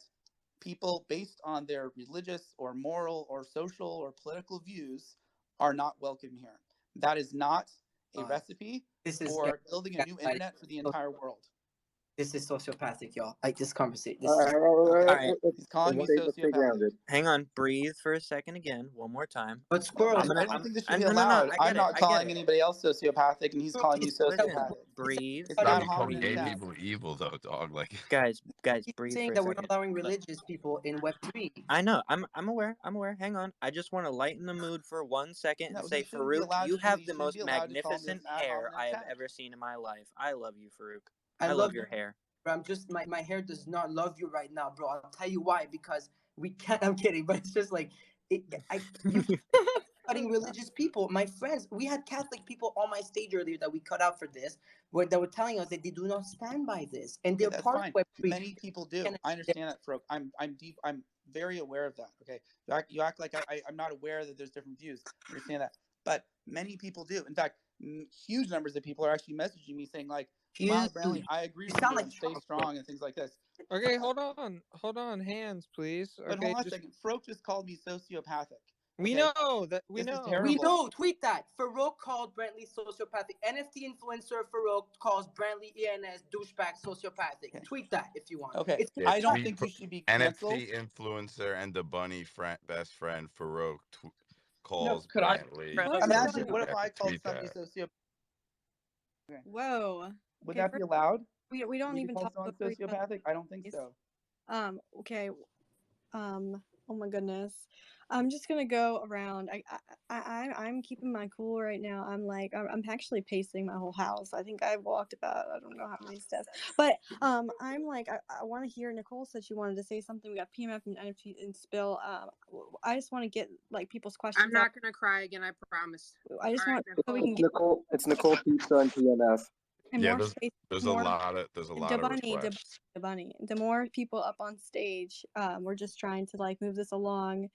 people based on their religious or moral or social or political views are not welcome here. That is not a recipe for building a new internet for the entire world. This is sociopathic, y'all. Like this conversation. All right. He's calling me sociopathic. Hang on. Breathe for a second again. One more time. But squirrels. I don't think this should be allowed. I'm not calling anybody else sociopathic, and he's calling me sociopathic. Breathe. It's not calling harming gay the people evil though, dog. Like guys, He's breathe saying for a that we're second. not allowing religious people in Web3. I know. I'm aware. Hang on. I just want to lighten the mood for 1 second and say, Farouk, you have the most magnificent hair I have ever seen in my life. I love you, Farouk. I love your hair. But I'm just my hair does not love you right now, bro. I'll tell you why. Because we can't. I'm kidding, but it's just like you cutting religious people. My friends, we had Catholic people on my stage earlier that we cut out for this, where they were telling us that they do not stand by this, and they're part of Web3. Many people do. I understand that, Farouk. I'm deep. I'm very aware of that. Okay, you act like I'm not aware that there's different views. I understand that, but many people do. In fact, huge numbers of people are actually messaging me saying like, "Wow, Brantly, I agree with you. And stay strong," and things like this. Okay, hold on, hands, please. But okay, hold on a second. Farouk just called me sociopathic. We know that. We know. We know. Tweet that. Farouk called Brantly sociopathic. NFT influencer Farouk calls Brantly ENS douchebag sociopathic. Okay. Tweet that if you want. Okay. I don't think you should be canceled. NFT influencer and the bunny best friend Farouk calls Brantly. Imagine what if I called somebody sociopathic? Okay. Whoa. Would that be allowed? We don't even talk about sociopathic. I don't think so. Okay. Oh my goodness. I'm just gonna go around. I'm keeping my cool right now. I'm actually pacing my whole house. I think I've walked about I don't know how many steps. But I'm like I want to hear. Nicole said she wanted to say something. We got PMF and NFT and Spill. I just want to get like people's questions. I'm not gonna cry again. I promise. I just want so we can get it's Nicole Pizza and PMF. And yeah, there's a lot of requests. The more people up on stage, we're just trying to like move this along.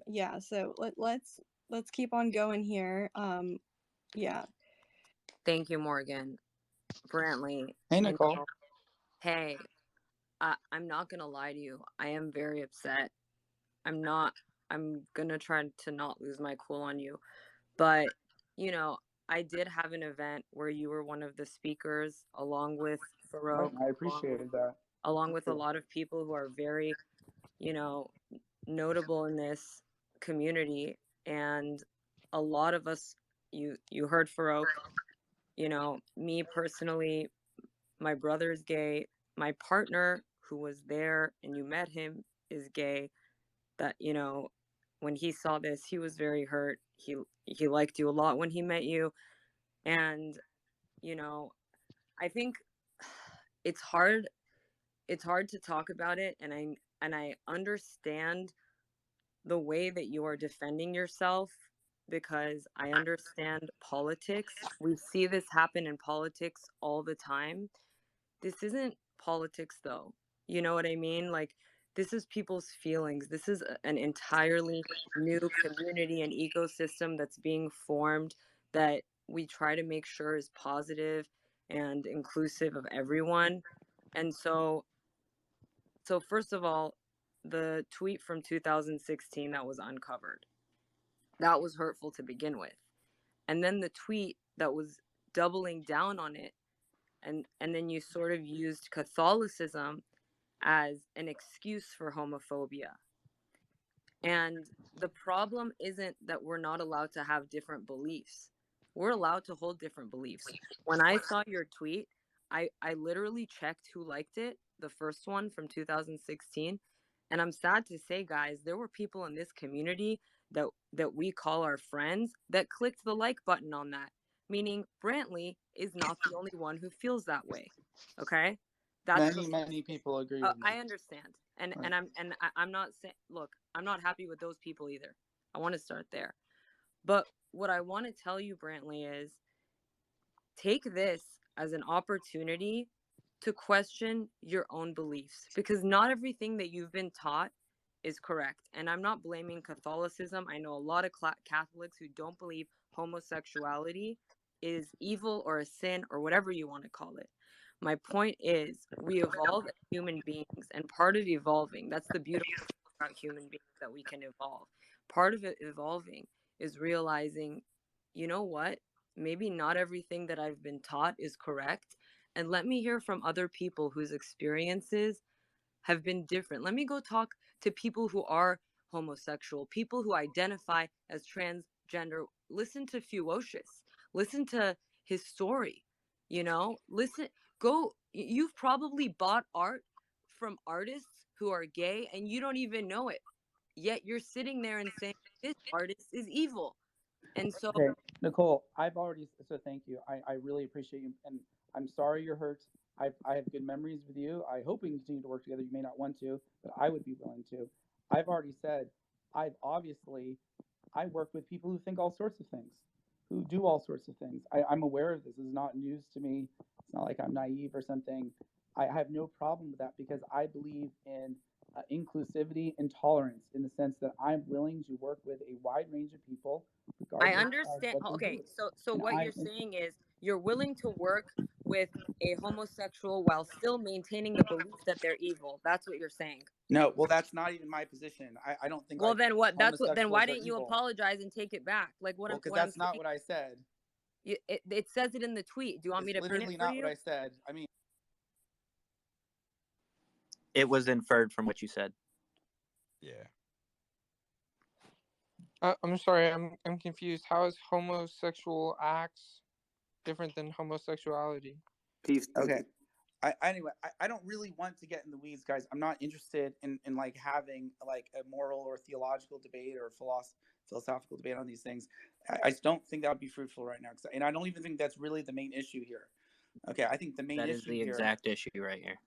Yeah, so let's keep on going here. Yeah. Thank you, Morgan. Brantly. Hey, Nicole. Hey, I'm not gonna lie to you. I am very upset. I'm gonna try to not lose my cool on you, but you know, I did have an event where you were one of the speakers along with Farouk. I appreciated that. Along with a lot of people who are very, notable in this community. And a lot of us, you heard Farouk, me personally, my brother's gay. My partner who was there and you met him is gay. That, when he saw this, he was very hurt. He liked you a lot when he met you. And, I think it's hard to talk about it. And I understand the way that you are defending yourself because I understand politics. We see this happen in politics all the time. This isn't politics though. You know what I mean? Like, this is people's feelings. This is an entirely new community and ecosystem that's being formed that we try to make sure is positive and inclusive of everyone. And so So first of all, the tweet from 2016 that was uncovered, that was hurtful to begin with. And then the tweet that was doubling down on it, and then you sort of used Catholicism as an excuse for homophobia. And the problem isn't that we're not allowed to have different beliefs. We're allowed to hold different beliefs. When I saw your tweet, I literally checked who liked it, the first one from 2016. And I'm sad to say, guys, there were people in this community that we call our friends that clicked the like button on that, meaning Brantly is not the only one who feels that way. Okay? That's many people agree with me. I understand. And Right. I'm not saying, look, I'm not happy with those people either. I want to start there. But what I want to tell you, Brantly, is take this as an opportunity to question your own beliefs, because not everything that you've been taught is correct. And I'm not blaming Catholicism. I know a lot of Catholics who don't believe homosexuality is evil or a sin or whatever you want to call it. My point is, we evolve as human beings, and part of evolving, that's the beautiful thing about human beings, that we can evolve. Part of it evolving is realizing, you know what? Maybe not everything that I've been taught is correct. And let me hear from other people whose experiences have been different. Let me go talk to people who are homosexual, people who identify as transgender. Listen to Fuocious. Listen to his story. You know, listen, go. You've probably bought art from artists who are gay and you don't even know it. Yet you're sitting there and saying, this artist is evil. And so, Okay, Nicole, I've already, so thank you. I really appreciate you. And I'm sorry you're hurt. I have good memories with you. I hope we can continue to work together. You may not want to, but I would be willing to. I've already said, I work with people who think all sorts of things, who do all sorts of things. I'm aware of this. This is not news to me. It's not like I'm naive or something. I have no problem with that because I believe in inclusivity and tolerance, in the sense that I'm willing to work with a wide range of people, I regardless understand. of what they Okay, do. so And what you're saying is you're willing to work with a homosexual while still maintaining the belief that they're evil. That's what you're saying. No, well, that's not even my position. I don't think Well, like then what? That's what. Then why homosexuals are didn't you evil. apologize and take it back? Like Well, because what I'm that's not saying. what I said. It says it in the tweet. Do you want me It's to pin it literally for not you? what I said. I mean, It was inferred from what you said. Yeah. I'm sorry, I'm confused. How is homosexual acts different than homosexuality? Peace. okay. Anyway, I don't really want to get in the weeds, guys. I'm not interested in like having like a moral or theological debate or philosophical debate on these things. I just don't think that would be fruitful right now. And I don't even think that's really the main issue here. Okay, I think the main That issue is the here. exact issue right here.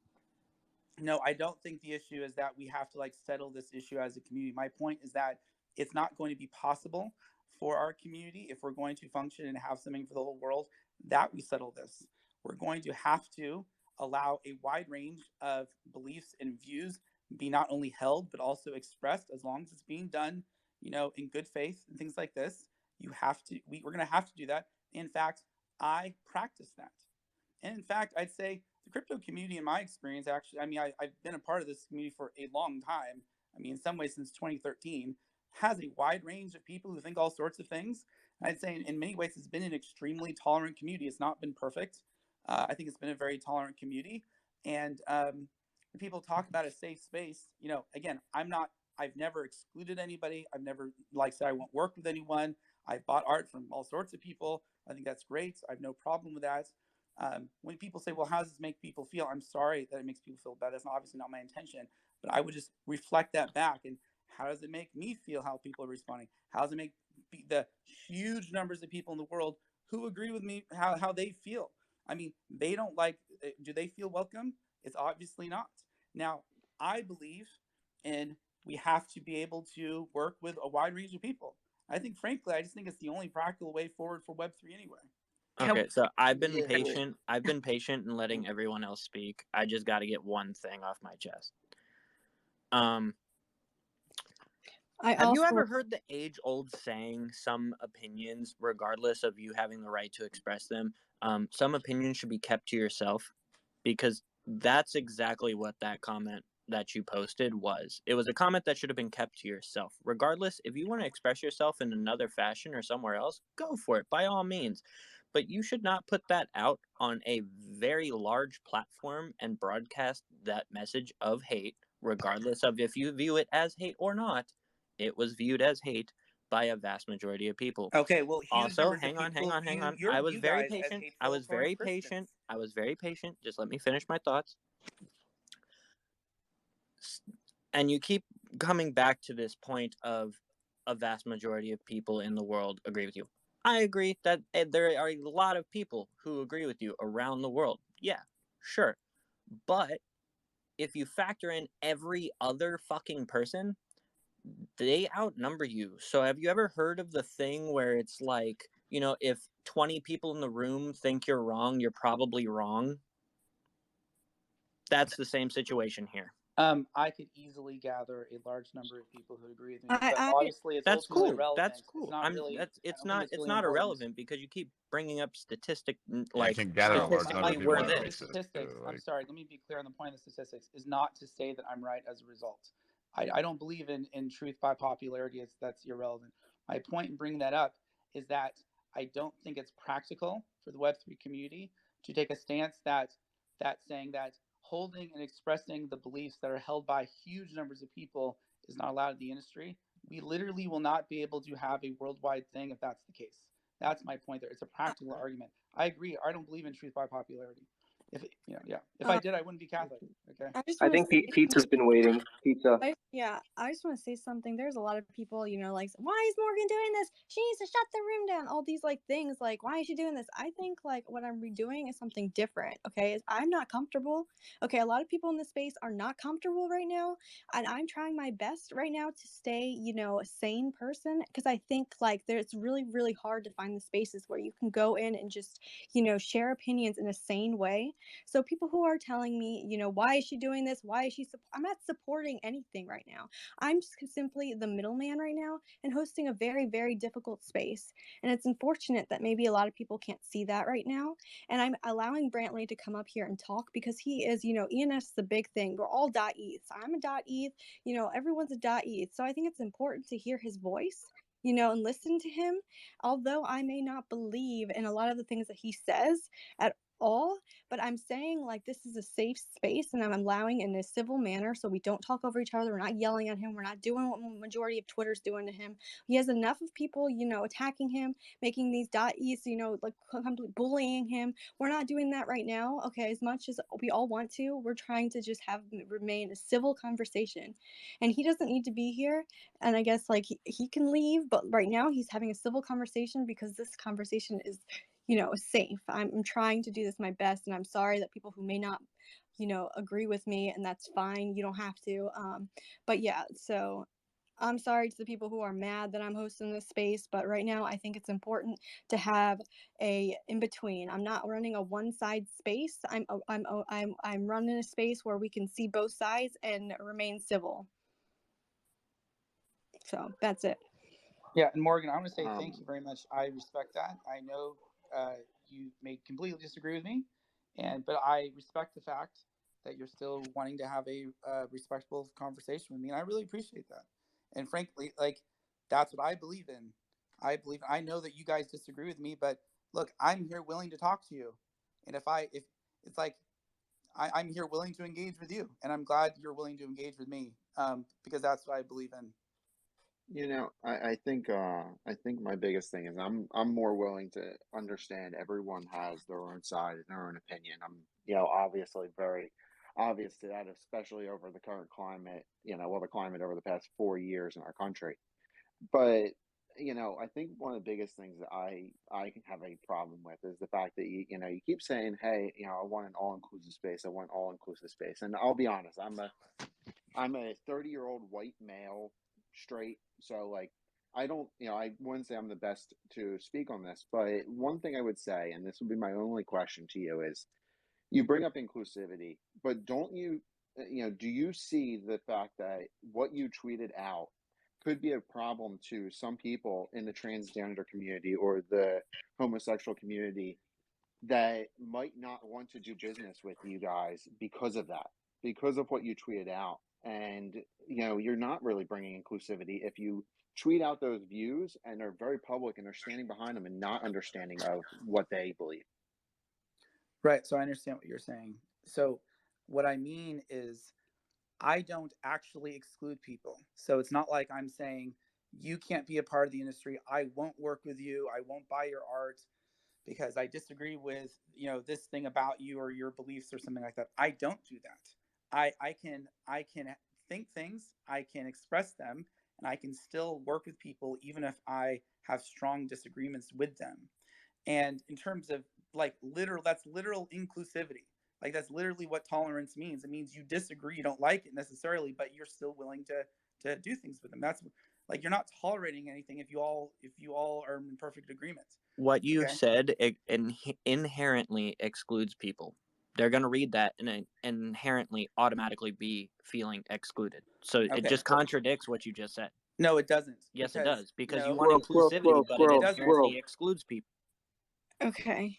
No, I don't think the issue is that we have to like settle this issue as a community. My point is that it's not going to be possible for our community, if we're going to function and have something for the whole world, that we settle this. We're going to have to allow a wide range of beliefs and views be not only held but also expressed, as long as it's being done, in good faith and things like this. We're going to have to do that. In fact, I practice that. And in fact, I'd say the crypto community, in my experience, actually, I mean, I've been a part of this community for a long time. I mean, in some ways, since 2013, has a wide range of people who think all sorts of things. And I'd say in many ways, it's been an extremely tolerant community. It's not been perfect. I think it's been a very tolerant community. And when people talk about a safe space, again, I've never excluded anybody. I've never, like, said I won't work with anyone. I've bought art from all sorts of people. I think that's great. I have no problem with that. When people say, well, how does this make people feel? I'm sorry that it makes people feel bad. That's obviously not my intention, but I would just reflect that back. And how does it make me feel how people are responding? How does it make the huge numbers of people in the world who agree with me, how they feel? I mean, they don't like, do they feel welcome? It's obviously not. Now, I believe in we have to be able to work with a wide range of people. I think, frankly, I just think it's the only practical way forward for Web3 anyway. Okay, so I've been Yeah. patient. I've been patient in letting everyone else speak. I just got to get one thing off my chest. Have you ever heard the age-old saying, some opinions, regardless of you having the right to express them, some opinions should be kept to yourself? Because that's exactly what that comment that you posted was. It was a comment that should have been kept to yourself. Regardless, if you want to express yourself in another fashion or somewhere else, go for it, by all means. But you should not put that out on a very large platform and broadcast that message of hate, regardless of if you view it as hate or not. It was viewed as hate by a vast majority of people. Okay, well, huge Also, numbers hang of on. people view I was you very guys as patient. hateful towards Christians. I was very patient. Just let me finish my thoughts. And you keep coming back to this point of a vast majority of people in the world agree with you. I agree that there are a lot of people who agree with you around the world. Yeah, sure. But if you factor in every other fucking person, they outnumber you. So have you ever heard of the thing where it's like, you know, if 20 people in the room think you're wrong, you're probably wrong? That's the same situation here. I could easily gather a large number of people who agree with me, but I obviously it's That's ultimately cool. irrelevant. That's cool. It's not really. It's I don't think not really not important. irrelevant because you keep bringing up statistic I like can gather a large number of statistically people where in The this. places. statistics. Too, I'm like, sorry. Let me be clear on the point of the statistics. Is not to say that I'm right as a result. I don't believe in truth by popularity. That's irrelevant. My point in bringing that up is that I don't think it's practical for the Web3 community to take a stance that saying that holding and expressing the beliefs that are held by huge numbers of people is not allowed in the industry. We literally will not be able to have a worldwide thing if that's the case. That's my point there. It's a practical argument. I agree. I don't believe in truth by popularity. If if I did, I wouldn't be Catholic. Okay. I just I want think to say, Pizza's been waiting. Pizza. I just want to say something. There's a lot of people, like, why is Morgan doing this? She needs to shut the room down. All these like things, like, why is she doing this? I think like what I'm redoing is something different. Okay, I'm not comfortable. Okay, a lot of people in this space are not comfortable right now, and I'm trying my best right now to stay, a sane person, because I think like it's really, really hard to find the spaces where you can go in and just, share opinions in a sane way. So people who are telling me, why is she doing this? Why is she? I'm not supporting anything right now. I'm just simply the middleman right now and hosting a very, very difficult space. And it's unfortunate that maybe a lot of people can't see that right now. And I'm allowing Brantly to come up here and talk because he is, ENS is the big thing. We're all .eth. I'm a .eth. Everyone's a .eth. So I think it's important to hear his voice, and listen to him. Although I may not believe in a lot of the things that he says at all, but I'm saying like this is a safe space and I'm allowing in a civil manner so we don't talk over each other. We're not yelling at him. We're not doing what majority of Twitter's doing to him. He has enough of people, attacking him, making these .es, like bullying him. We're not doing that right now. Okay, as much as we all want to, we're trying to just remain a civil conversation. And he doesn't need to be here. And I guess like he can leave, but right now he's having a civil conversation because this conversation is safe. I'm trying to do this my best, and I'm sorry that people who may not, agree with me, and that's fine. You don't have to. But yeah, so I'm sorry to the people who are mad that I'm hosting this space, but right now I think it's important to have a in between. I'm not running a one-side space. I'm running a space where we can see both sides and remain civil. So that's it. Yeah, and Morgan, I want to say thank you very much. I respect that. I know you may completely disagree with me, but I respect the fact that you're still wanting to have a respectful conversation with me, and I really appreciate that. And frankly, like that's what I believe in. I know that you guys disagree with me, but look, I'm here willing to talk to you, and if it's like I'm here willing to engage with you, and I'm glad you're willing to engage with me because that's what I believe in. I think my biggest thing is I'm more willing to understand everyone has their own side and their own opinion. I'm obviously very obvious to that, especially over the current climate, the climate over the past 4 years in our country. But I think one of the biggest things that I can have a problem with is the fact that you keep saying, hey, I want an all-inclusive space. I want all-inclusive space. And I'll be honest, I'm a 30-year-old white male, straight. So like, I don't, I wouldn't say I'm the best to speak on this, but one thing I would say, and this would be my only question to you, is you bring up inclusivity, but don't you, do you see the fact that what you tweeted out could be a problem to some people in the transgender community or the homosexual community that might not want to do business with you guys because of that? because of what you tweeted out. And, you know, you're not really bringing inclusivity if you tweet out those views and they're very public and they're standing behind them and not understanding of what they believe. Right. So I understand what you're saying. So what I mean is I don't actually exclude people. So it's not like I'm saying you can't be a part of the industry. I won't work with you. I won't buy your art because I disagree with, you know, this thing about you or your beliefs or something like that. I don't do that. I can think things, I can express them, and I can still work with people even if I have strong disagreements with them. And in terms of like literal, that's literal inclusivity. Like that's literally what tolerance means. It means you disagree, you don't like it necessarily, but you're still willing to do things with them. That's like you're not tolerating anything if you all are in perfect agreement. What you Okay. said inherently excludes people. They're going to read that and inherently automatically be feeling excluded. So it Okay. just contradicts what you just said. No, it doesn't. Yes, it Because, does. Because no, you want inclusivity, but it inherently excludes people. Okay.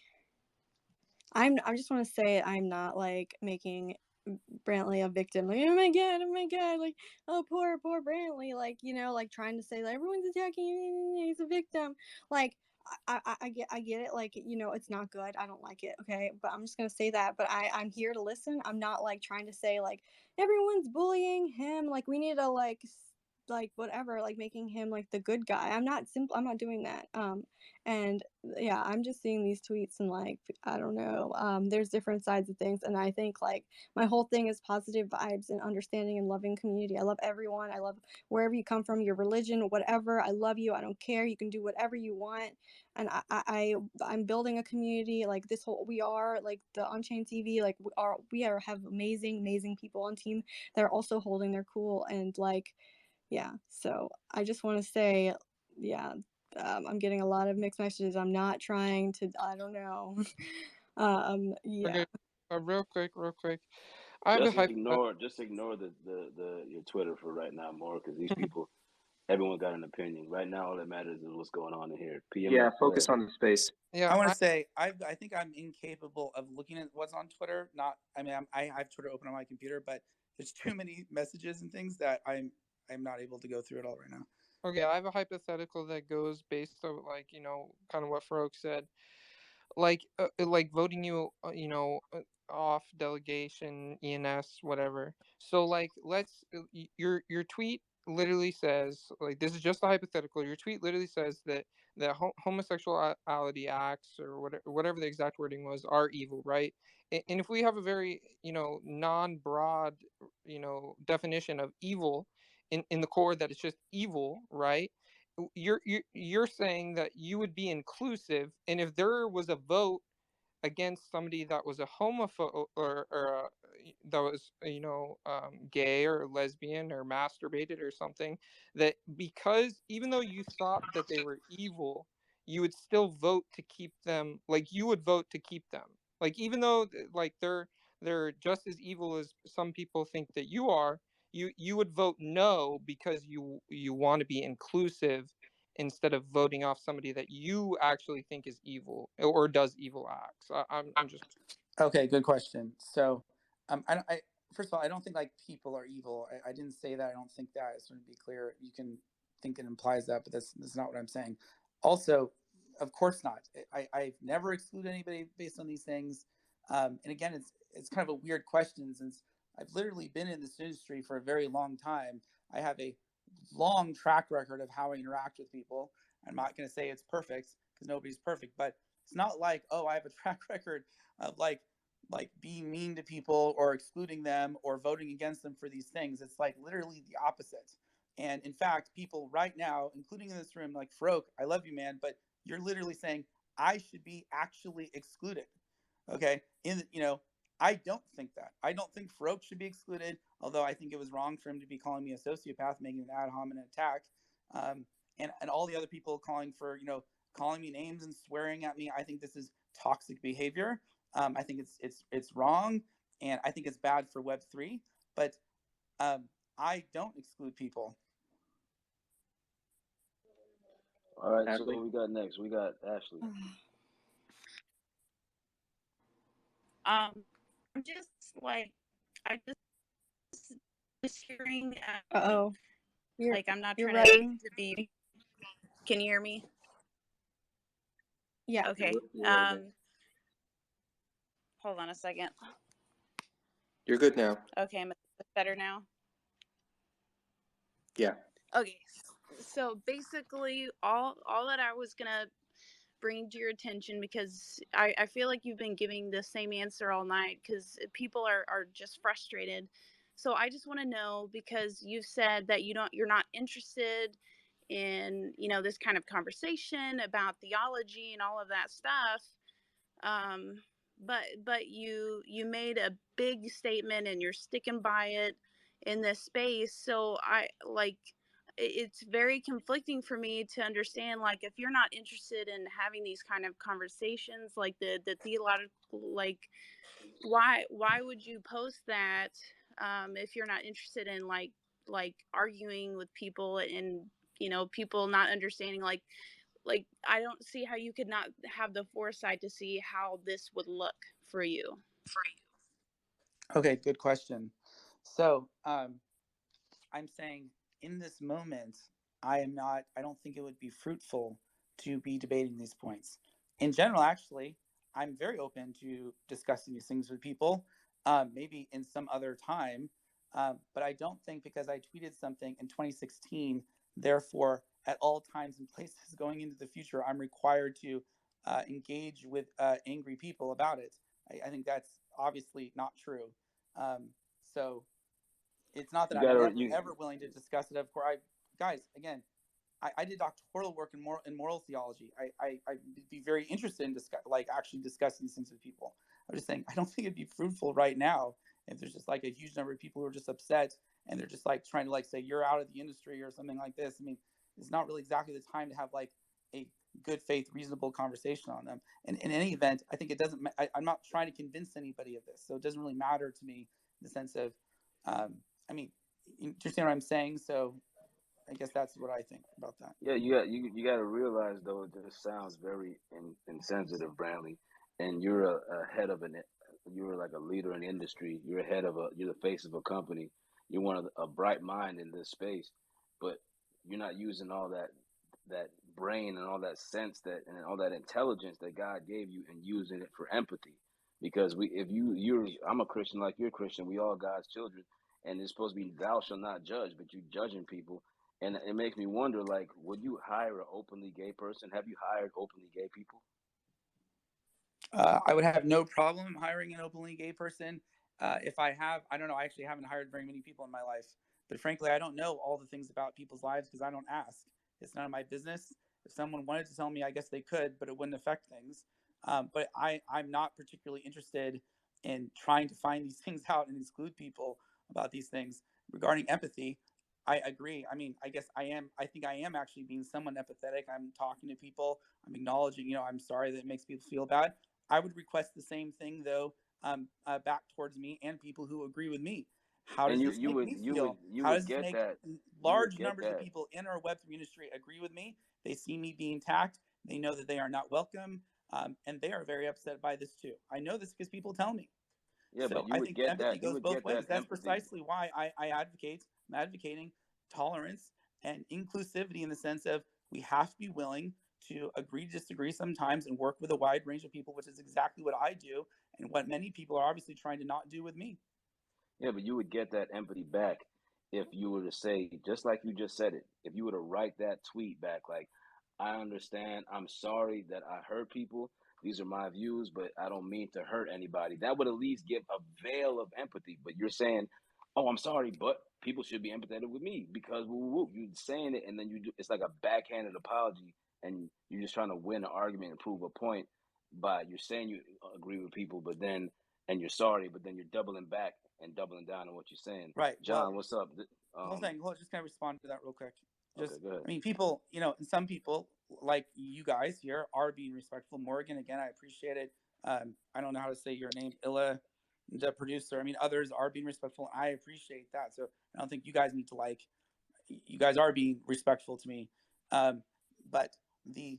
I just want to say I'm not like making Brantly a victim. Like, oh my god, like, oh poor Brantly, like, you know, like trying to say like everyone's attacking him, he's a victim. Like I get it, like, you know, it's not good. I don't like it, okay? But I'm just gonna say that. But I'm here to listen. I'm not like trying to say like everyone's bullying him. Like we need to like whatever, like making him like the good guy. I'm not doing that. And yeah, I'm just seeing these tweets and like I don't know. There's different sides of things, and I think like my whole thing is positive vibes and understanding and loving community. I love everyone. I love wherever you come from, your religion, whatever. I love you. I don't care. You can do whatever you want. And I'm building a community like this whole. We are like the Unchained TV. Like we have amazing people on team that are also holding their cool and like. Yeah, so I just want to say, yeah, I'm getting a lot of mixed messages. I'm not trying to, I don't know. Yeah. Okay, real quick. Just ignore the your Twitter for right now, more because these people, everyone got an opinion. Right now, all that matters is what's going on in here. Yeah, focus on the space. Yeah, I want to say I think I'm incapable of looking at what's on Twitter. Not, I mean, I have Twitter open on my computer, but there's too many messages and things that I'm not able to go through it all right now. Okay, I have a hypothetical that goes based on like, you know, kind of what Farouk said, like voting you, you know, off delegation, ENS, whatever. So like, let's your tweet literally says, like, this is just a hypothetical. Your tweet literally says that homosexuality acts or whatever the exact wording was are evil, right? And if we have a very, you know, non-broad, you know, definition of evil in the core, that it's just evil, right? You're saying that you would be inclusive, and if there was a vote against somebody that was a homophobe or that was, you know, gay or lesbian or masturbated or something, that because even though you thought that they were evil, you would still vote to keep them. Like you would vote to keep them, like even though like they're just as evil as some people think that you are. You would vote no because you want to be inclusive instead of voting off somebody that you actually think is evil or does evil acts. I'm just Okay, good question. So, I first of all, I don't think like people are evil. I didn't say that. I don't think that. I just want to be clear. You can think it implies that, but that's not what I'm saying. Also, of course not. I've never excluded anybody based on these things. And again, it's kind of a weird question since I've literally been in this industry for a very long time. I have a long track record of how I interact with people. I'm not going to say it's perfect because nobody's perfect, but it's not like, oh, I have a track record of like being mean to people or excluding them or voting against them for these things. It's like literally the opposite. And in fact, people right now, including in this room, like Farouk, I love you, man, but you're literally saying I should be actually excluded. Okay, I don't think that. I don't think Farouk should be excluded, although I think it was wrong for him to be calling me a sociopath, making an ad hominem attack, and all the other people calling calling me names and swearing at me. I think this is toxic behavior. I think it's wrong, and I think it's bad for Web3. But I don't exclude people. All right, Ashley? so what we got next? We got Ashley. I'm just like, I just was hearing, Uh-oh. like, I'm not You're trying to running. be. Can you hear me? Yeah. Okay. Hold on a second. You're good now. Okay, am I better now? Yeah. Okay. So basically, all that I was gonna bring to your attention, because I feel like you've been giving the same answer all night because people are just frustrated. So I just want to know, because you've said that you're not interested in, you know, this kind of conversation about theology and all of that stuff. But you made a big statement and you're sticking by it in this space. So it's very conflicting for me to understand, like, if you're not interested in having these kind of conversations, like the theological, like, why would you post that if you're not interested in like arguing with people, and you know, people not understanding, like I don't see how you could not have the foresight to see how this would look for you. Okay, good question. So I'm saying in this moment, I don't think it would be fruitful to be debating these points. In general, actually, I'm very open to discussing these things with people, maybe in some other time. But I don't think because I tweeted something in 2016, therefore, at all times and places going into the future, I'm required to engage with angry people about it. I think that's obviously not true. So it's not that You I'm gotta never you ever willing to discuss it. Of course, guys, again, I did doctoral work in moral theology. I'd be very interested in actually discussing these things with people. I'm just saying I don't think it'd be fruitful right now if there's just like a huge number of people who are just upset and they're just like trying to like say you're out of the industry or something like this. I mean, it's not really exactly the time to have like a good faith, reasonable conversation on them. And in any event, I think it doesn't. I'm not trying to convince anybody of this, so it doesn't really matter to me in the sense of. I mean, you understand what I'm saying? So I guess that's what I think about that. Yeah, you got to realize though, this sounds very insensitive, Brantly, and you're a head of you're like a leader in the industry. You're a head of you're the face of a company. You're a bright mind in this space, but you're not using all that brain and all that sense and all that intelligence that God gave you and using it for empathy. Because if I'm a Christian like you're a Christian. We all God's children, and it's supposed to be thou shalt not judge, but you judging people. And it makes me wonder, like, would you hire an openly gay person? Have you hired openly gay people? I would have no problem hiring an openly gay person. If I have, I don't know. I actually haven't hired very many people in my life, but frankly, I don't know all the things about people's lives because I don't ask. It's none of my business. If someone wanted to tell me, I guess they could, but it wouldn't affect things. But I'm not particularly interested in trying to find these things out and exclude people about these things. Regarding empathy, I agree. I mean, I guess I am. I think I am actually being somewhat empathetic. I'm talking to people. I'm acknowledging, you know, I'm sorry that it makes people feel bad. I would request the same thing, though, back towards me and people who agree with me. How And does this make me feel? you How would does this get make that. You would large get numbers of that. people in our Web3 industry agree with me? They see me being attacked. They know that they are not welcome. And they are very upset by this too. I know this because people tell me. Yeah, but So you I would think get empathy that. You goes would both get that ways. That's empathy. precisely why I'm advocating tolerance and inclusivity in the sense of we have to be willing to agree to disagree sometimes and work with a wide range of people, which is exactly what I do and what many people are obviously trying to not do with me. Yeah, but you would get that empathy back if you were to say, just like you just said it, if you were to write that tweet back, like, I understand, I'm sorry that I hurt people. These are my views, but I don't mean to hurt anybody. That would at least give a veil of empathy. But you're saying, oh, I'm sorry, but people should be empathetic with me because woo, woo, woo. You're saying it, and then it's like a backhanded apology, and you're just trying to win an argument and prove a point by you're saying you agree with people, but then and you're sorry, but then you're doubling back and doubling down on what you're saying. Right. John, Well, what's up? whole thing. Well, just gonna respond to that real quick. Okay, Just, go ahead. I mean, people, you know, and some people like you guys here are being respectful. Morgan, again, I appreciate it. I don't know how to say your name, Illa, the producer. I mean, others are being respectful. I appreciate that. So I don't think you guys need to like. You guys are being respectful to me, but the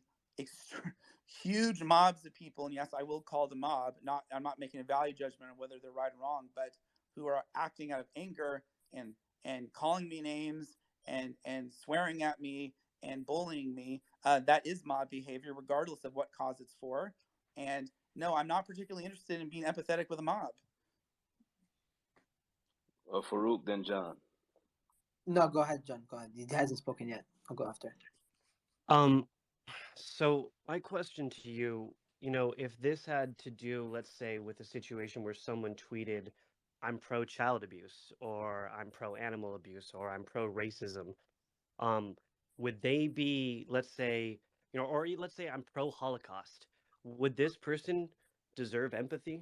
huge mobs of people, and yes, I will call the mob. Not, I'm not making a value judgment on whether they're right or wrong, but who are acting out of anger and calling me names and swearing at me and bullying me, that is mob behavior, regardless of what cause it's for. And no, I'm not particularly interested in being empathetic with a mob. Farouk, then John. No, go ahead, John. Go ahead. He hasn't spoken yet. I'll go after. So my question to you, if this had to do, let's say, with a situation where someone tweeted, I'm pro child abuse, or I'm pro animal abuse, or I'm pro racism, would they be, let's say, or let's say I'm pro Holocaust, would this person deserve empathy?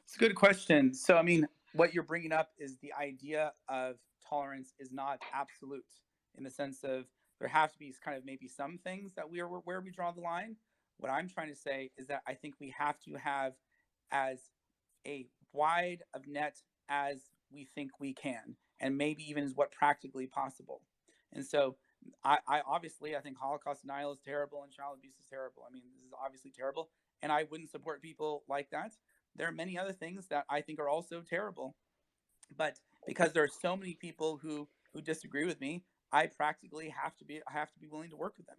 It's a good question. So, I mean, what you're bringing up is the idea of tolerance is not absolute, in the sense of there have to be kind of maybe some things that we are where we draw the line. What I'm trying to say is that I think we have to have as a wide of net as we think we can, and maybe even is what practically possible. And so I obviously I think Holocaust denial is terrible and child abuse is terrible. I mean, this is obviously terrible, and I wouldn't support people like that. There are many other things that I think are also terrible, but because there are so many people who disagree with me, I practically have to be willing to work with them.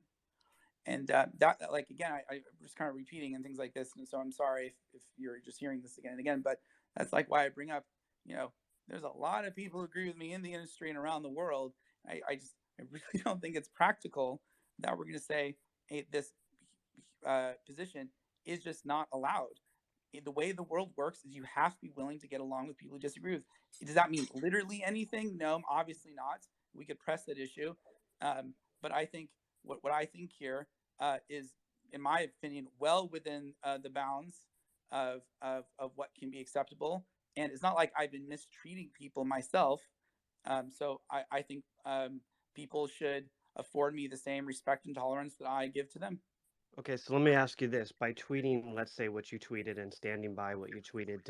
And that, like, again, I'm just kind of repeating and things like this, and so I'm sorry if you're just hearing this again and again, but that's like why I bring up, there's a lot of people who agree with me in the industry and around the world. I really don't think it's practical that we're going to say, hey, this position is just not allowed. The way the world works is you have to be willing to get along with people who disagree with. Does that mean literally anything? No, obviously not. We could press that issue, but I think what I think here is, in my opinion, well within the bounds of what can be acceptable. And it's not like I've been mistreating people myself. So I think people should afford me the same respect and tolerance that I give to them. Okay, so let me ask you this. By tweeting, let's say, what you tweeted and standing by what you tweeted,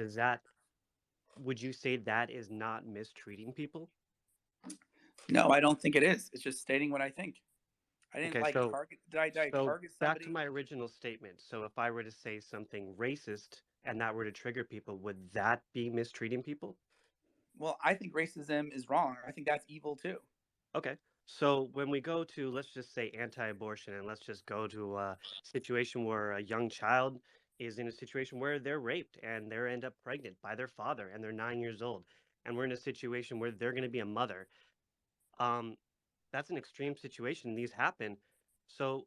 would you say that is not mistreating people? No, I don't think it is. It's just stating what I think. I didn't target. Did I target somebody? Back to my original statement. So if I were to say something racist and that were to trigger people, would that be mistreating people? Well, I think racism is wrong. I think that's evil too. Okay. So when we go to, let's just say, anti-abortion, and let's just go to a situation where a young child is in a situation where they're raped and they end up pregnant by their father and they're 9 years old, and we're in a situation where they're going to be a mother. That's an extreme situation. These happen. So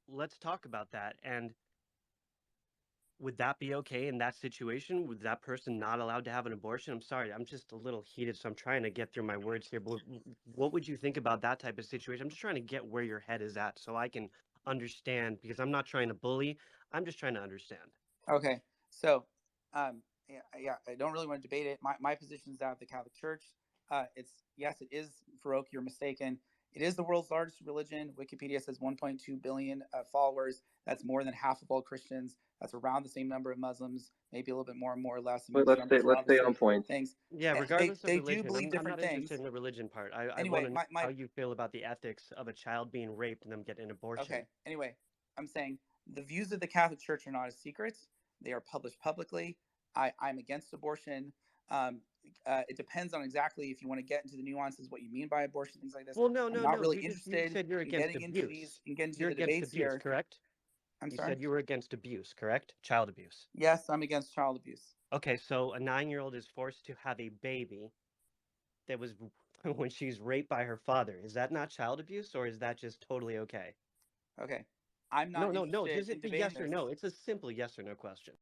let's talk about that. And would that be okay in that situation? Would that person not allowed to have an abortion? I'm sorry, I'm just a little heated, so I'm trying to get through my words here. But what would you think about that type of situation? I'm just trying to get where your head is at so I can understand, because I'm not trying to bully. I'm just trying to understand. Okay. So, yeah, I don't really want to debate it. My position is that of the Catholic Church. Yes, it is, Farouk, you're mistaken. It is the world's largest religion. Wikipedia says 1.2 billion followers. That's more than half of all Christians. That's around the same number of Muslims, maybe a little bit more or less. But let's stay on point. Things. Yeah, regardless of religion, do believe different I'm not things. interested in the religion part. I Anyway, want to know how you feel about the ethics of a child being raped and them getting an abortion. Okay. Anyway, I'm saying the views of the Catholic Church are not a secret. They are published publicly. I'm against abortion. It depends on exactly, if you want to get into the nuances, what you mean by abortion, things like this. Well, no. I'm not really You interested said you're in against getting abuse. into these and getting You're into the against debates abuse, here. correct? I'm You sorry? said you were against abuse, correct? Child abuse. Yes, I'm against child abuse. Okay, so a 9-year-old is forced to have a baby that was when she's raped by her father. Is that not child abuse, or is that just totally okay? Okay. I'm not No. interested Just in be debating yes or this. no. It's a simple yes or no question.